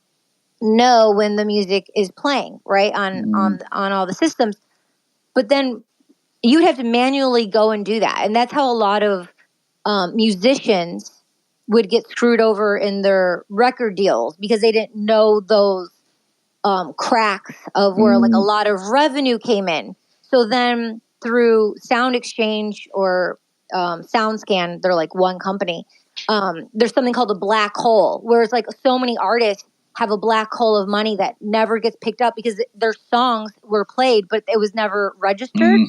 know when the music is playing, right, on all the systems. But then you'd have to manually go and do that, and that's how a lot of musicians would get screwed over in their record deals, because they didn't know those cracks of where like a lot of revenue came in. So then through Sound Exchange or SoundScan, they're like one company. There's something called a black hole, where it's like so many artists have a black hole of money that never gets picked up because their songs were played, but it was never registered.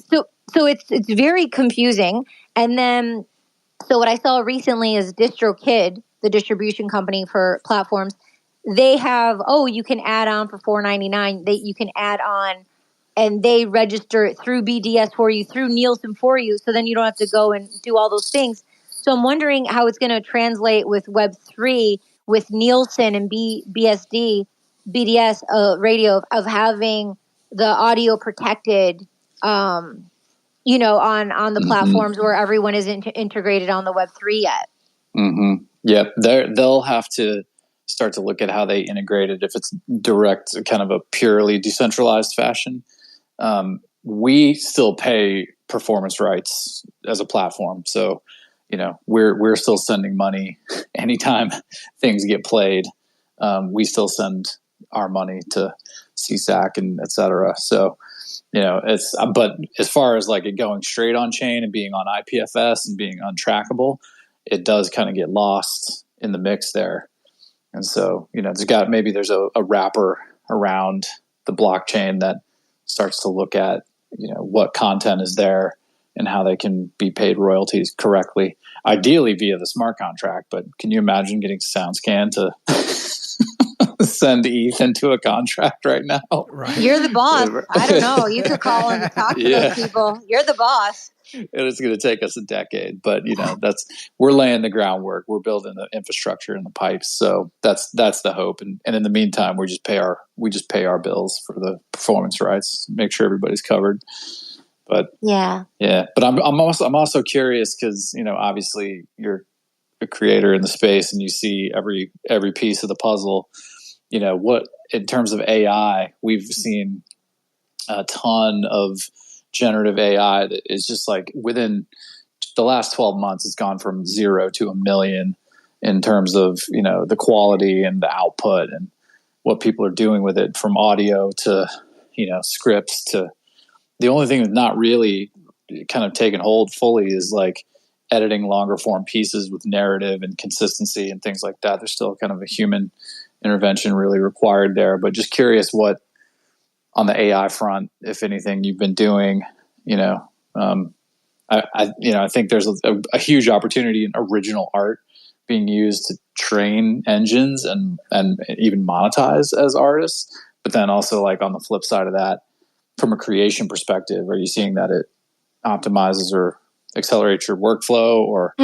So it's very confusing. And then, so what I saw recently is DistroKid, the distribution company for platforms. They have, you can add on for $4.99. You can add on, and they register it through BDS for you, through Nielsen for you. So then you don't have to go and do all those things. So I'm wondering how it's going to translate with Web3, with Nielsen and BDS radio, of having the audio protected, on the platforms where everyone isn't integrated on the Web3 yet. Yep. They'll have to start to look at how they integrate it if it's direct, kind of a purely decentralized fashion. We still pay performance rights as a platform. So, we're still sending money anytime things get played. We still send our money to CSAC and et cetera. So, but as far as like it going straight on chain and being on IPFS and being untrackable, it does kind of get lost in the mix there. And so, there's a wrapper around the blockchain that starts to look at, what content is there and how they can be paid royalties correctly, ideally via the smart contract. But can you imagine getting SoundScan to send ETH into a contract right now. Right. You're the boss. I don't know. You could call and talk to Yeah. those people. You're the boss. It's going to take us a decade, but we're laying the groundwork. We're building the infrastructure and the pipes. So that's the hope. And in the meantime, we just pay our bills for the performance rights, make sure everybody's covered. But yeah. But I'm also curious because, obviously you're a creator in the space and you see every piece of the puzzle. What in terms of AI, we've seen a ton of generative AI that is just like within the last 12 months, it's gone from 0 to 1 million in terms of, the quality and the output and what people are doing with it, from audio to, scripts to the only thing that's not really kind of taken hold fully is like editing longer form pieces with narrative and consistency and things like that. There's still kind of a human intervention really required there, but just curious what on the AI front, if anything, you've been doing. I think there's a huge opportunity in original art being used to train engines and even monetize as artists. But then also, like, on the flip side of that, from a creation perspective, are you seeing that it optimizes or accelerates your workflow, or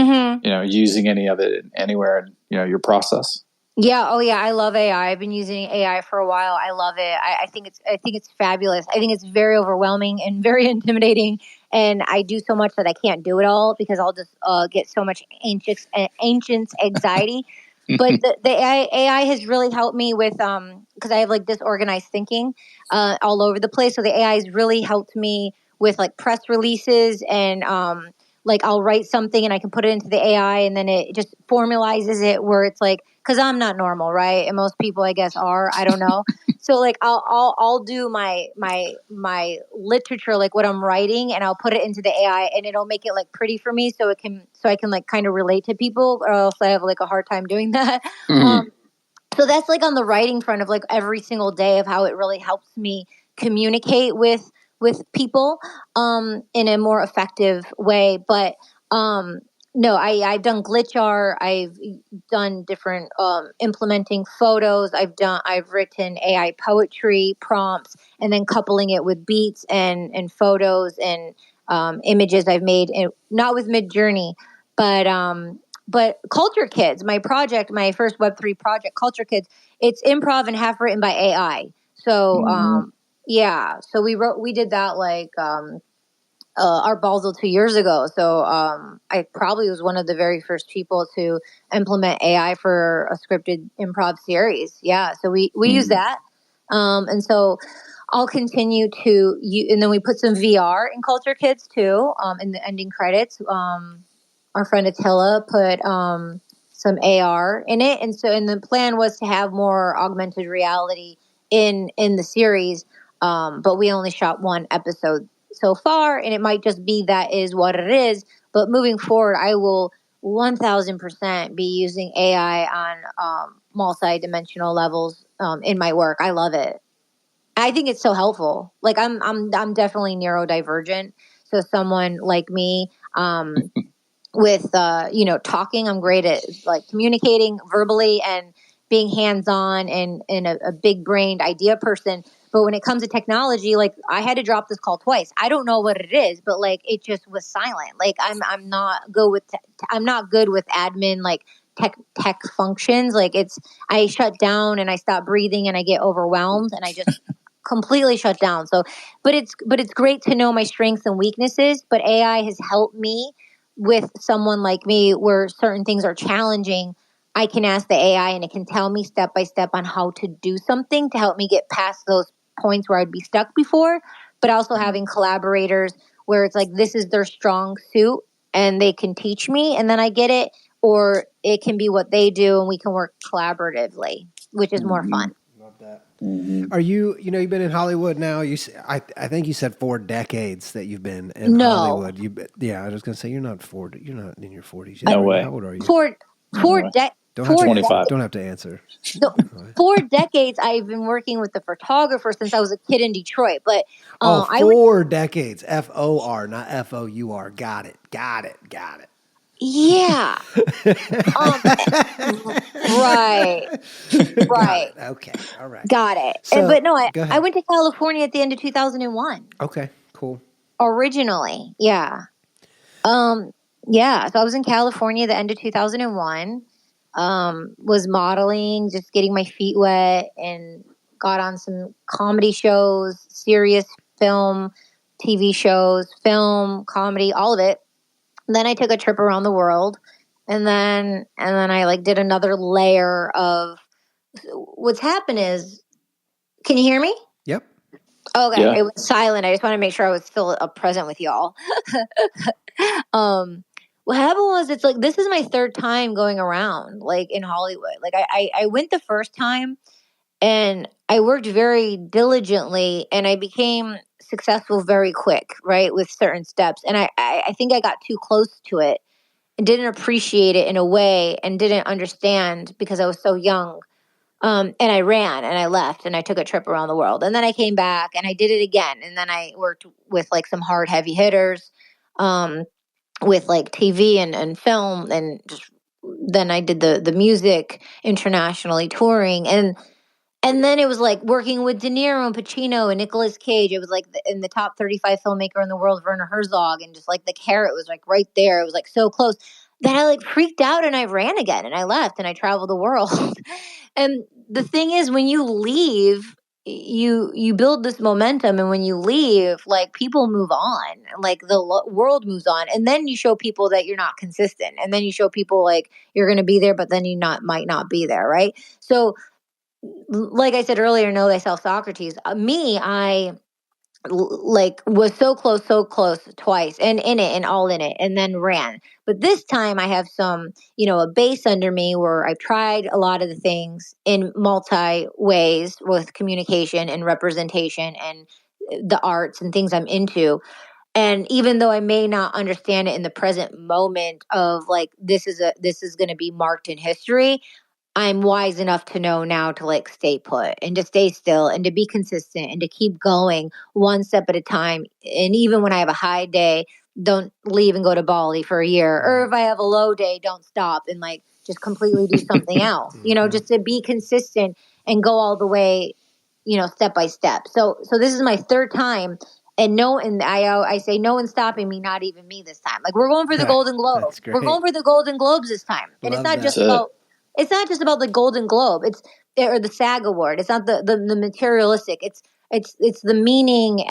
using any of it anywhere in your process? Yeah. Oh, yeah. I love AI. I've been using AI for a while. I love it. I think it's fabulous. I think it's very overwhelming and very intimidating. And I do so much that I can't do it all because I'll just get so much ancient anxiety. But the AI has really helped me with because I have like disorganized thinking all over the place. So the AI has really helped me with like press releases and like I'll write something and I can put it into the AI and then it just formalizes it where it's like, because I'm not normal, right? And most people, I guess, are. I don't know. So like I'll do my literature, like what I'm writing, and I'll put it into the AI, and it'll make it like pretty for me, so I can like kind of relate to people, or else I have like a hard time doing that. So that's like on the writing front of like every single day of how it really helps me communicate with people in a more effective way. But no, I've done glitch art. I've done different implementing photos. I've written AI poetry prompts and then coupling it with beats and photos and images I've made, not with Midjourney, but Culture Kids, my first Web3 project, Culture Kids, it's improv and half written by AI. So yeah, so we did that like Art Basel 2 years ago. So I probably was one of the very first people to implement AI for a scripted improv series. Yeah, so we use that, and so I'll continue to and then we put some VR in Culture Kids too. In the ending credits, our friend Attila put some AR in it, and the plan was to have more augmented reality in the series, but we only shot one episode so far, and it might just be that is what it is. But moving forward, I will 1000% be using AI on multi-dimensional levels in my work. I love it. I think it's so helpful. Like I'm definitely neurodivergent, so someone like me. With talking, I'm great at like communicating verbally and being hands-on and a big brained idea person. But when it comes to technology, like I had to drop this call twice. I don't know what it is, but like it just was silent. Like I'm not good with I'm not good with admin, like tech functions. Like I shut down and I stop breathing and I get overwhelmed and I just completely shut down. So but it's great to know my strengths and weaknesses. But AI has helped me with someone like me where certain things are challenging. I can ask the AI and it can tell me step by step on how to do something to help me get past those points where I'd be stuck before. But also having collaborators where it's like this is their strong suit and they can teach me and then I get it, or it can be what they do and we can work collaboratively, which is more fun. Love that. Are you you've been in Hollywood now? I think you said 4 decades that you've been in Hollywood. I was going to say you're not in your 40s yet. No way. How old are you? Four Don't have to, 25. Don't have to answer. So 4 decades I've been working with the photographer since I was a kid in Detroit. But 4 decades. FOR, not FOUR. Got it. Yeah. Um, right. Got Right. it. Okay. All right. Got it. So But no, go I ahead. went to California at the end of 2001. Okay. Cool. Originally. Yeah. Um, yeah. So I was in California at the end of 2001. Was modeling, just getting my feet wet, and got on some comedy shows, serious film, TV shows, film, comedy, all of it. Then I took a trip around the world, and then I like did another layer of what's happened is, can you hear me? Yep. Okay, Yeah. it was silent. I just want to make sure I was still present with y'all. um, what happened was, it's like this is my third time going around, like in Hollywood. Like I went the first time, and I worked very diligently, and I became successful very quick, right, with certain steps. And I think I got too close to it and didn't appreciate it in a way, and didn't understand because I was so young. And I ran and I left and I took a trip around the world. And then I came back and I did it again. And then I worked with like some hard, heavy hitters, um, with like TV and film. And just, then I did the music internationally touring. And then it was like working with De Niro and Pacino and Nicolas Cage. It was like in the top 35 filmmaker in the world, Werner Herzog. And just like the carrot was like right there. It was like so close. Then I like freaked out and I ran again and I left and I traveled the world. And the thing is, when you leave, you build this momentum, and when you leave, like people move on, like the world moves on, and then you show people that you're not consistent, and then you show people like you're going to be there, but then you not might not be there, right? So like I said earlier, know thyself, Socrates. Me, like was so close twice, and in it and all in it, and then ran. But this time I have some, a base under me where I've tried a lot of the things in multi ways with communication and representation and the arts and things I'm into. And even though I may not understand it in the present moment of like this is going to be marked in history, I'm wise enough to know now to like stay put and to stay still and to be consistent and to keep going one step at a time. And even when I have a high day, don't leave and go to Bali for a year. Or Right. if I have a low day, don't stop and like just completely do something else. Just to be consistent and go all the way, step by step. So this is my third time. And I say no one's stopping me, not even me this time. Like we're going for the Golden Globe. That's We're going great. for the Golden Globes this time. And Love that. That's it. it's not just about the Golden Globe. It's or the SAG Award. It's not the materialistic. It's the meaning,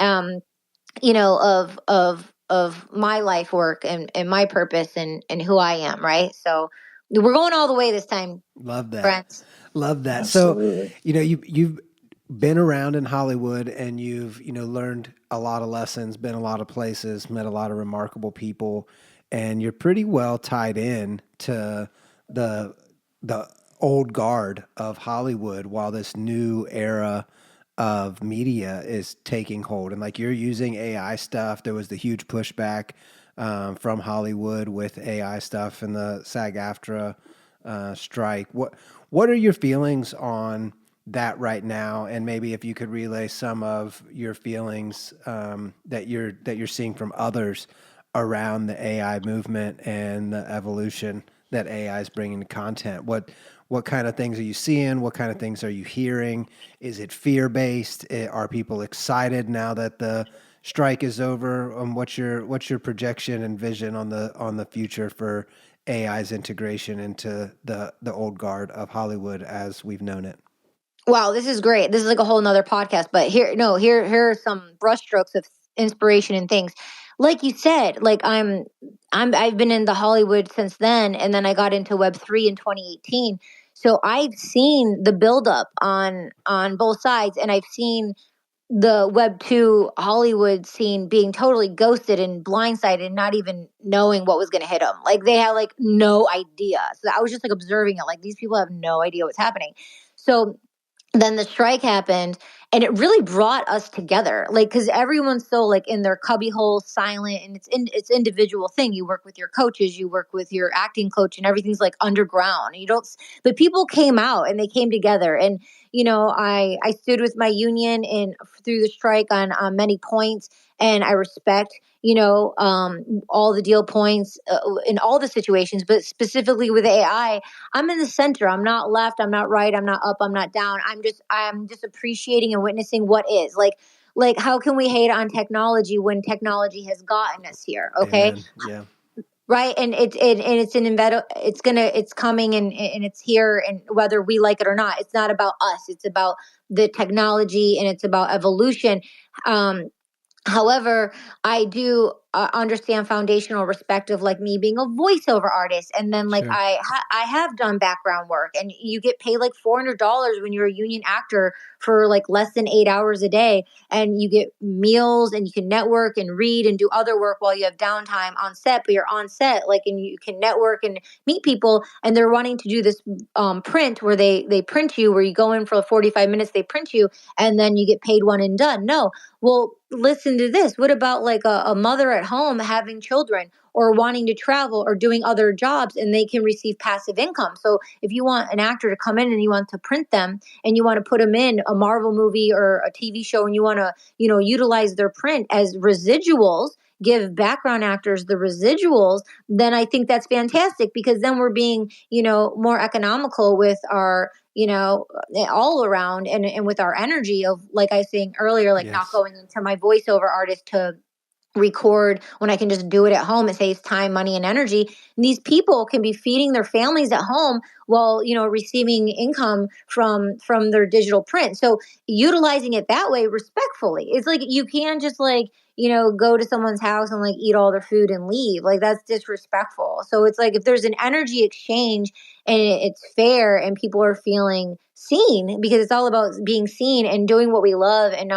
of my life work and my purpose and who I am. Right. So we're going all the way this time, Love that. friends. Love that. So, Absolutely. you've been around in Hollywood, and you've, learned a lot of lessons, been a lot of places, met a lot of remarkable people, and you're pretty well tied in to the the old guard of Hollywood, while this new era of media is taking hold. And like, you're using AI stuff. There was the huge pushback from Hollywood with AI stuff and the SAG-AFTRA strike. What are your feelings on that right now? And maybe if you could relay some of your feelings that you're seeing from others around the AI movement and the evolution that AI is bringing to content. What kind of things are you seeing? What kind of things are you hearing? Is it fear based? Are people excited now that the strike is over? What's your projection and vision on the future for AI's integration into the old guard of Hollywood as we've known it? Wow, this is great. This is like a whole nother podcast, but here are some brushstrokes of inspiration and things. Like you said, like I've been in the Hollywood since then, and then I got into Web3 in 2018. So I've seen the buildup on both sides, and I've seen the Web2 Hollywood scene being totally ghosted and blindsided, and not even knowing what was going to hit them. Like they had like no idea. So I was just like observing it. Like these people have no idea what's happening. So then the strike happened, and it really brought us together, like, because everyone's so like in their cubbyhole, silent, and it's individual thing. You work with your coaches, you work with your acting coach, and everything's like underground. You don't, but people came out and they came together, and I stood with my union and through the strike on many points, and I respect all the deal points in all the situations, but specifically with AI, I'm in the center. I'm not left. I'm not right. I'm not up. I'm not down. I'm just appreciating and witnessing what is like. How can we hate on technology when technology has gotten us here? Okay, Amen. Yeah. right, and it's coming, and it's here, and whether we like it or not, it's not about us. It's about the technology, and it's about evolution. Um, However, I do understand foundational respect of like me being a voiceover artist, and then like Sure. I have done background work, and you get paid like $400 when you're a union actor for like less than 8 hours a day, and you get meals, and you can network and read and do other work while you have downtime on set. But you're on set, like, and you can network and meet people, and they're wanting to do this print where they print you, where you go in for 45 minutes, they print you, and then you get paid one and done. No, well, listen to this. What about like a mother at home having children or wanting to travel or doing other jobs, and they can receive passive income? So if you want an actor to come in and you want to print them and you want to put them in a Marvel movie or a TV show, and you want to, utilize their print as residuals, give background actors the residuals, then I think that's fantastic, because then we're being, more economical with our, all around, and with our energy of, like I was saying earlier, like not Yes. going into my voiceover artist to record when I can just do it at home. It saves time, money, and energy. And these people can be feeding their families at home while, receiving income from their digital print. So utilizing it that way respectfully. It's like you can't just like, go to someone's house and like eat all their food and leave. Like that's disrespectful. So it's like if there's an energy exchange and it's fair and people are feeling seen, because it's all about being seen and doing what we love, and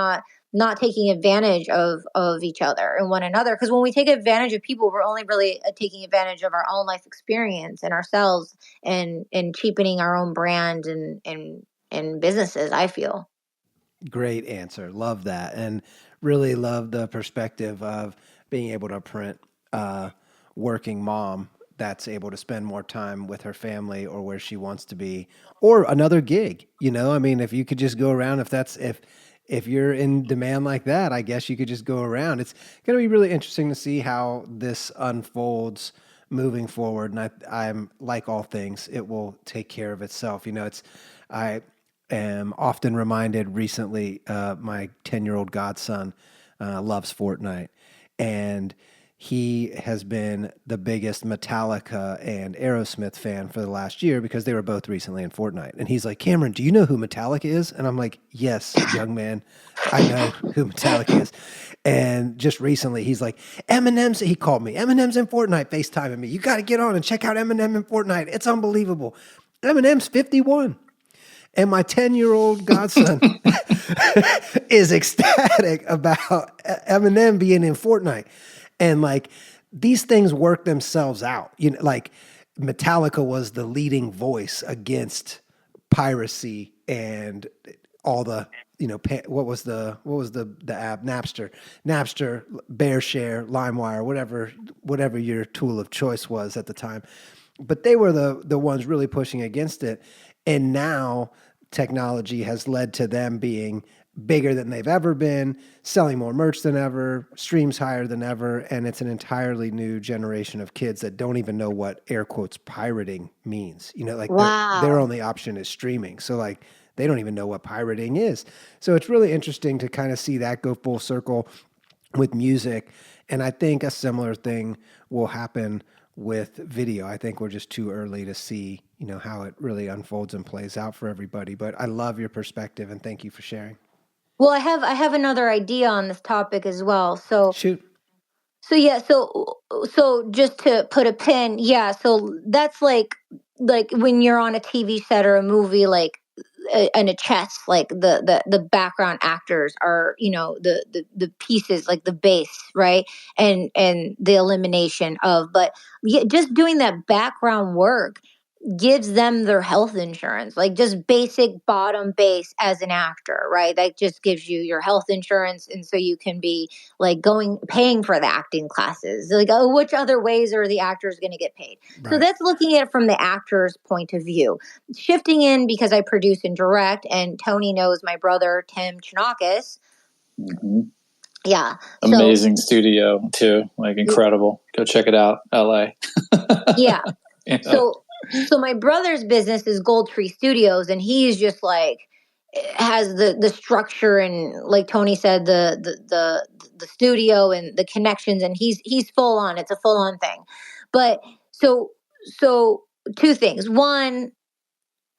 not taking advantage of each other and one another, because when we take advantage of people, we're only really taking advantage of our own life experience and ourselves, and cheapening our own brand and businesses, I feel. Great answer. Love that. And really love the perspective of being able to print a working mom that's able to spend more time with her family or where she wants to be, or another gig. I mean, if you could just go around, if you're in demand like that, I guess you could just go around. It's going to be really interesting to see how this unfolds moving forward. And I'm like all things, it will take care of itself. I am often reminded recently, my 10-year-old godson loves Fortnite, and he has been the biggest Metallica and Aerosmith fan for the last year because they were both recently in Fortnite. And he's like, Cameron, do you know who Metallica is? And I'm like, yes, young man, I know who Metallica is. And just recently, he's like, he called me, Eminem's in Fortnite, FaceTiming me. You got to get on and check out Eminem in Fortnite. It's unbelievable. Eminem's 51. And my 10-year-old godson is ecstatic about Eminem being in Fortnite. And like these things work themselves out. Like Metallica was the leading voice against piracy and all the, what was the app, Napster, BearShare, LimeWire, whatever your tool of choice was at the time. But they were the ones really pushing against it. And now technology has led to them being bigger than they've ever been, selling more merch than ever, streams higher than ever, and it's an entirely new generation of kids that don't even know what air quotes pirating means. Like their Wow. only option is streaming. So like they don't even know what pirating is. So it's really interesting to kind of see that go full circle with music. And I think a similar thing will happen with video. I think we're just too early to see, how it really unfolds and plays out for everybody. But I love your perspective and thank you for sharing. Well, I have another idea on this topic as well. So Shoot. so yeah, so just to put a pin, yeah, so that's like when you're on a TV set or a movie, like in a chess, like the background actors are, the pieces, like the base, right? And the elimination of, but yeah, just doing that background work, gives them their health insurance, like just basic bottom base as an actor, right? That just gives you your health insurance. And so you can be like paying for the acting classes. Like, oh, which other ways are the actors going to get paid? Right. So that's looking at it from the actor's point of view. Shifting in, because I produce and direct, and Tony knows my brother, Tim Chonacas. Mm-hmm. Yeah. Amazing studio too. Like incredible. Go check it out. LA. Yeah. You know? So my brother's business is Gold Tree Studios, and he's just like has the structure, and like Tony said, the studio and the connections, and he's full on. It's a full on thing. But so two things. One,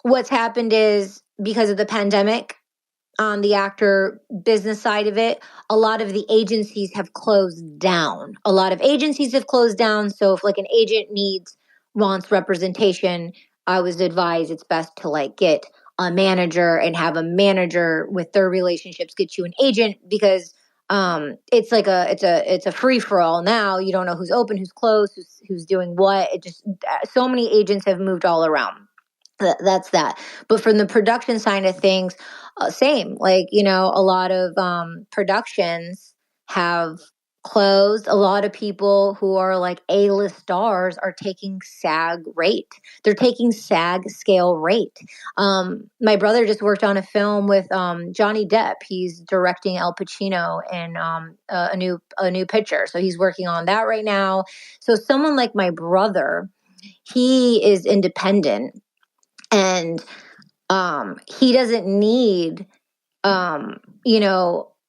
what's happened is because of the pandemic, on the actor business side of it, a lot of the agencies have closed down. A lot of agencies have closed down. So if like an agent wants representation, I was advised it's best to like get a manager and have a manager with their relationships get you an agent, because it's like it's a free for all now. You don't know who's open, who's closed, who's doing what. It just, so many agents have moved all around. That's that. But from the production side of things, same. Like, a lot of productions have closed. A lot of people who are like A-list stars are taking SAG rate. They're taking SAG scale rate. My brother just worked on a film with Johnny Depp. He's directing Al Pacino in a new picture. So he's working on that right now. So someone like my brother, he is independent, and he doesn't need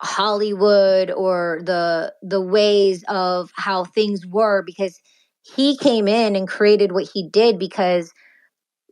Hollywood or the ways of how things were, because he came in and created what he did, because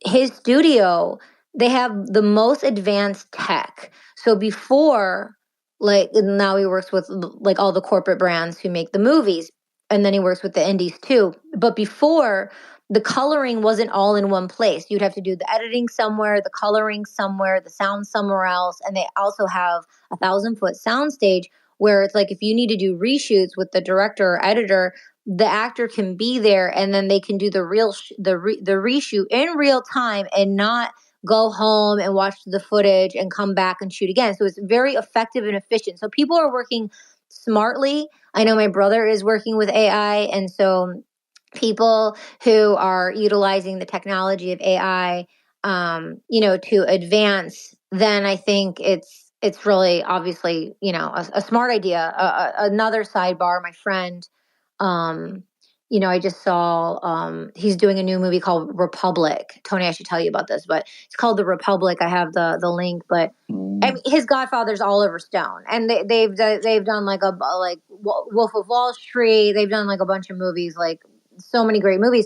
his studio, they have the most advanced tech. So before, like, now he works with like all the corporate brands who make the movies, and then he works with the indies too. But before, the coloring wasn't all in one place. You'd have to do the editing somewhere, the coloring somewhere, the sound somewhere else. And they also have 1,000-foot soundstage, where it's like if you need to do reshoots with the director or editor, the actor can be there, and then they can do the reshoot in real time and not go home and watch the footage and come back and shoot again. So it's very effective and efficient. So people are working smartly. I know my brother is working with AI, and so people who are utilizing the technology of AI, to advance, then I think it's really obviously, a smart idea. Another sidebar, my friend, I just saw he's doing a new movie called Republic. Tony, I should tell you about this, but it's called The Republic. I have the link, but I mean, his Godfather's Oliver Stone, and they've done like Wolf of Wall Street. They've done like a bunch of movies, like so many great movies.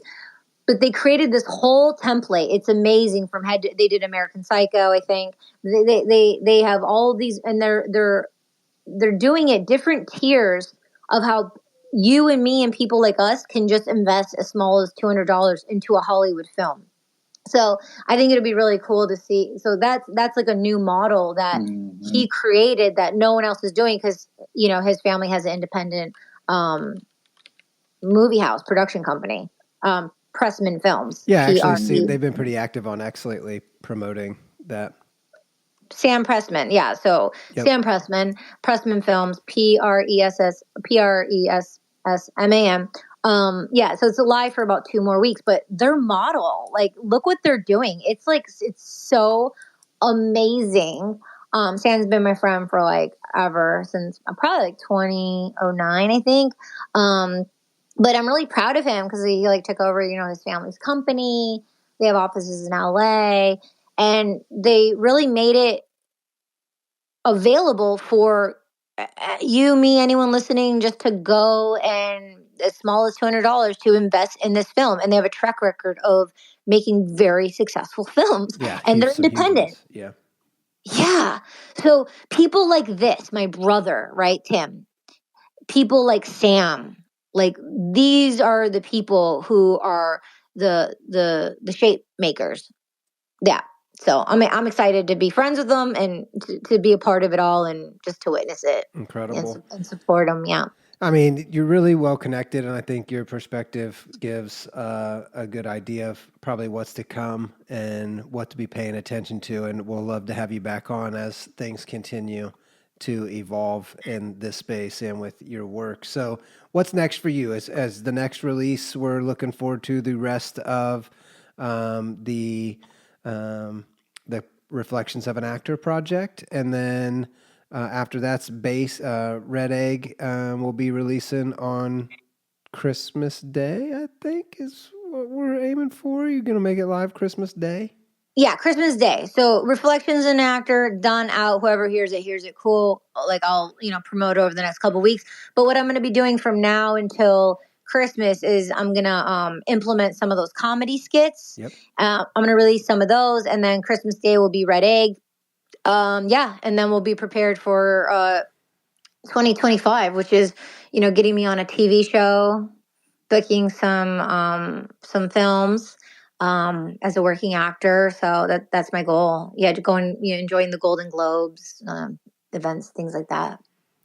But they created this whole template. It's amazing from head to, they did American Psycho, I think. They have all these, and they're doing it different tiers of how you and me and people like us can just invest as small as $200 into a Hollywood film. So I think it'd be really cool to see. So that's like a new model that he created that no one else is doing, because his family has an independent movie house production company, Pressman Films. Yeah, actually, PRE. they've been pretty active on X lately promoting that. Sam Pressman, yeah. So Yep. Sam Pressman Films, PRESSMAM. Yeah, so it's live for about 2 more weeks, but their model, like, look what they're doing. It's so amazing. Sam's been my friend for like ever since probably like 2009, I think. But I'm really proud of him because he like took over, his family's company. They have offices in LA, and they really made it available for you, me, anyone listening, just to go and as small as $200 to invest in this film. And they have a track record of making very successful films. Yeah, and they're some huge independent. ones. Yeah. Yeah. So people like this, my brother, right, Tim? People like Sam, like these are the people who are the shape makers. Yeah. So I'm excited to be friends with them and to be a part of it all and just to witness it. Incredible. And support them. Yeah. I mean, you're really well connected, and I think your perspective gives a good idea of probably what's to come and what to be paying attention to. And we'll love to have you back on as things continue to evolve in this space and with your work. So, what's next for you? As the next release, we're looking forward to the rest of the the Reflections of an Actor project, and then after that's base Red Egg will be releasing on Christmas Day. I think is what we're aiming for. You're gonna make it live Christmas Day. Yeah, Christmas Day. So Reflections an Actor, done, out. Whoever hears it, cool. Like I'll, promote over the next couple weeks. But what I'm going to be doing from now until Christmas is I'm going to implement some of those comedy skits. Yep. I'm going to release some of those, and then Christmas Day will be Red Egg. Yeah, and then we'll be prepared for 2025, which is, getting me on a TV show, booking some films as a working actor. So that's my goal. Yeah, to go and enjoying the Golden Globes events, things like that.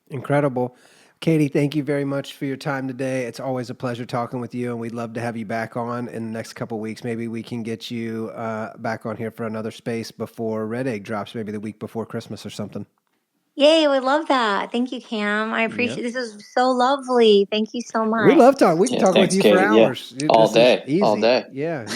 Incredible. Katie, thank you very much for your time today. It's always a pleasure talking with you, and we'd love to have you back on in the next couple of weeks. Maybe we can get you back on here for another space before Red Egg drops, maybe the week before Christmas or something. Yay, I would love that. Thank you, Cam. I appreciate This is so lovely. Thank you so much. We love talking. We can talk thanks, with you Katie. for hours. All This day. is easy. All day. Yeah,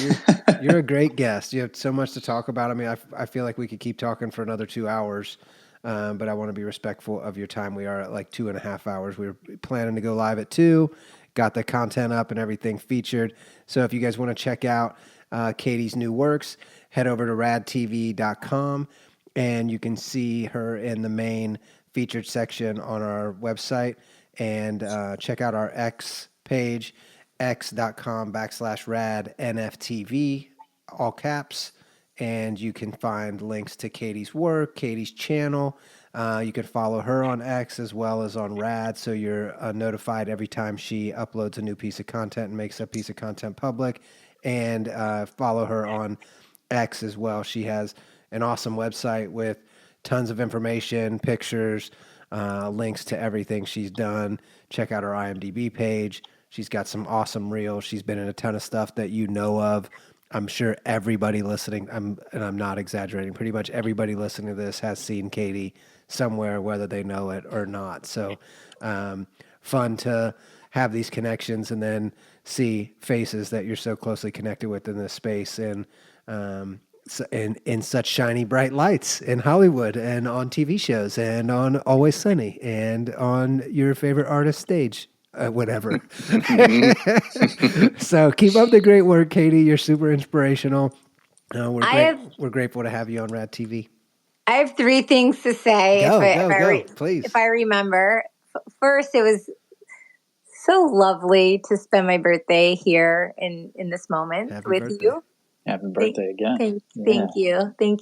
you're a great guest. You have so much to talk about. I mean, I feel like we could keep talking for another 2 hours, but I want to be respectful of your time. We are at like 2.5 hours. We were planning to go live at 2, got the content up and everything featured. So if you guys want to check out Katie's new works, head over to radtv.com, and you can see her in the main featured section on our website, and check out our X page, x.com/rad NFTV, all caps, and you can find links to Katie's work, Katie's channel. You can follow her on X as well as on Rad, so you're notified every time she uploads a new piece of content and makes a piece of content public, and follow her on X as well. She has an awesome website with tons of information, pictures, links to everything she's done. Check out her IMDb page. She's got some awesome reels. She's been in a ton of stuff that you know of. I'm sure everybody listening, and I'm not exaggerating, pretty much everybody listening to this has seen Katie somewhere, whether they know it or not. So fun to have these connections and then see faces that you're so closely connected with in this space, and in such shiny bright lights in Hollywood and on TV shows and on Always Sunny and on your favorite artist stage, whatever. So keep up the great work, Katie. You're super inspirational. We're grateful to have you on Rad TV. I have 3 things to say. Go, please. If I remember. First, it was so lovely to spend my birthday here in this moment Happy with birthday. you. Happy birthday again. Thank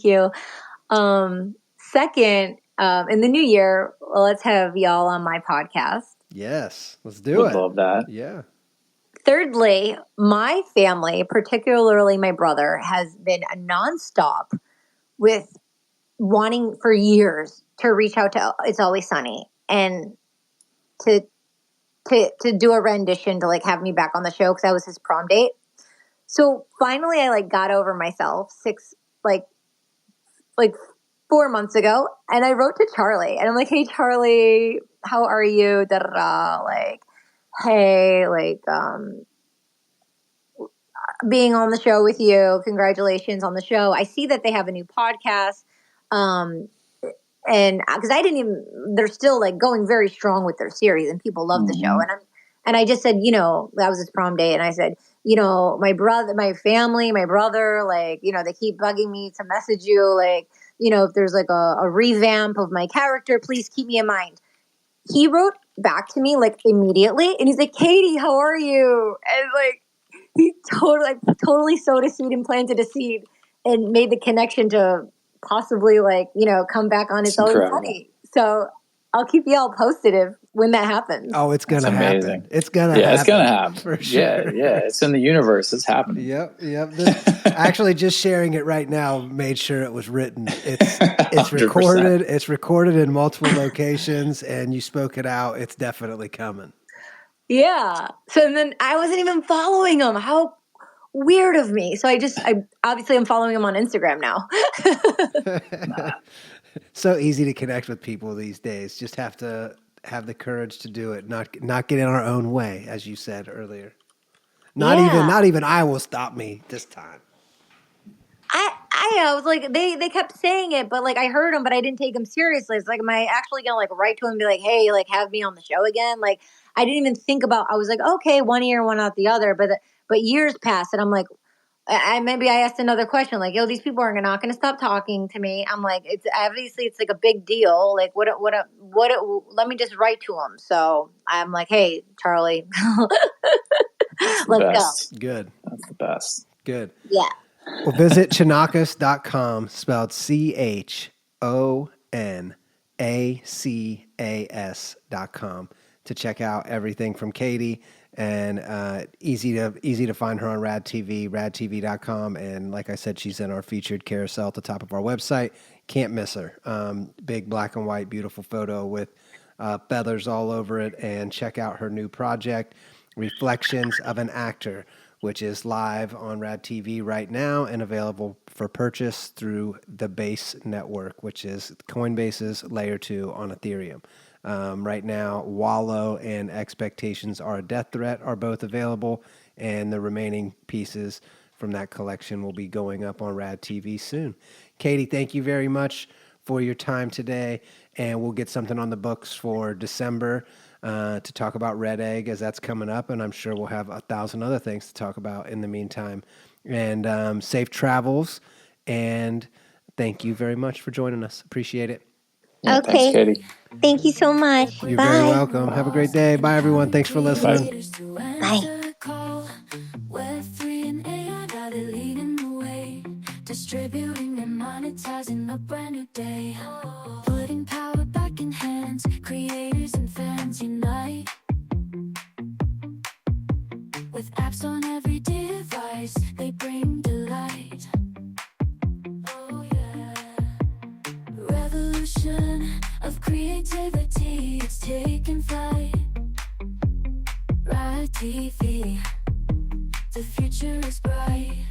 you. Second, in the new year, let's have y'all on my podcast. Yes, let's do Would it. love that. Yeah. Thirdly, my family, particularly my brother, has been a nonstop with wanting for years to reach out to It's Always Sunny and to do a rendition, to like have me back on the show, because that was his prom date. So finally, I got over myself 4 months ago, and I wrote to Charlie, and I'm like, "Hey, Charlie, how are you? Da da da. Hey, being on the show with you. Congratulations on the show. I see that they have a new podcast, and because they're still going very strong with their series, and people love the show, and I just said, that was his prom day, and I said, my brother, my family, my brother, they keep bugging me to message you, if there's a revamp of my character, please keep me in mind. He wrote back to me immediately, and he's like, Katie, how are you? And he totally sowed a seed and planted a seed and made the connection to possibly come back on It's Always Sunny. So I'll keep y'all posted when that happens. Oh, it's gonna happen. It's gonna happen. Yeah, it's gonna happen for sure. Yeah. It's in the universe. It's happening. Yep. Actually, just sharing it right now made sure it was written. It's recorded. It's recorded in multiple locations, and you spoke it out. It's definitely coming. Yeah. So then I wasn't even following him. How weird of me. So I obviously I'm following him on Instagram now. So easy to connect with people these days. Just have to have the courage to do it, not get in our own way, as you said earlier. Not even I will stop me this time. I was like, they kept saying it, but like I heard them, but I didn't take them seriously. It's like, am I actually gonna like write to him and be like, hey, like have me on the show again? Like I didn't even think about. I was like, okay, one ear, one out the other. But years passed, and I'm like, maybe I asked another question, like, yo, these people are not gonna stop talking to me. I'm like, it's obviously it's like a big deal. Like let me just write to him. So I'm like, hey, Charlie, let's Best. go. Good. That's the best. Good. Yeah. Well, visit Chonacas.com, spelled CHONACAS.com, to check out everything from Katie, and easy to find her on Rad TV, radtv.com. And like I said, she's in our featured carousel at the top of our website. Can't miss her. Big black and white, beautiful photo with feathers all over it. And check out her new project, Reflections of an Actor, which is live on Rad TV right now and available for purchase through the Base Network, which is Coinbase's Layer 2 on Ethereum. Right now, Wallow and Expectations Are a Death Threat are both available, and the remaining pieces from that collection will be going up on Rad TV soon. Katie, thank you very much for your time today, and we'll get something on the books for December to talk about Red Egg, as that's coming up, and I'm sure we'll have 1,000 other things to talk about in the meantime. And safe travels, and thank you very much for joining us. Appreciate it. Yeah, Okay. Thanks, Katie. Thank you so much. You're Bye. very welcome. Have a great day. Bye, everyone. Thanks for listening. Bye. Web3 and AI, now they're leading the way, distributing and monetizing a brand new day, putting power back in hands, creators and fans unite, with apps on every device, they bring delight. Oh yeah, revolution of creativity, it's taking flight. Rad TV, the future is bright.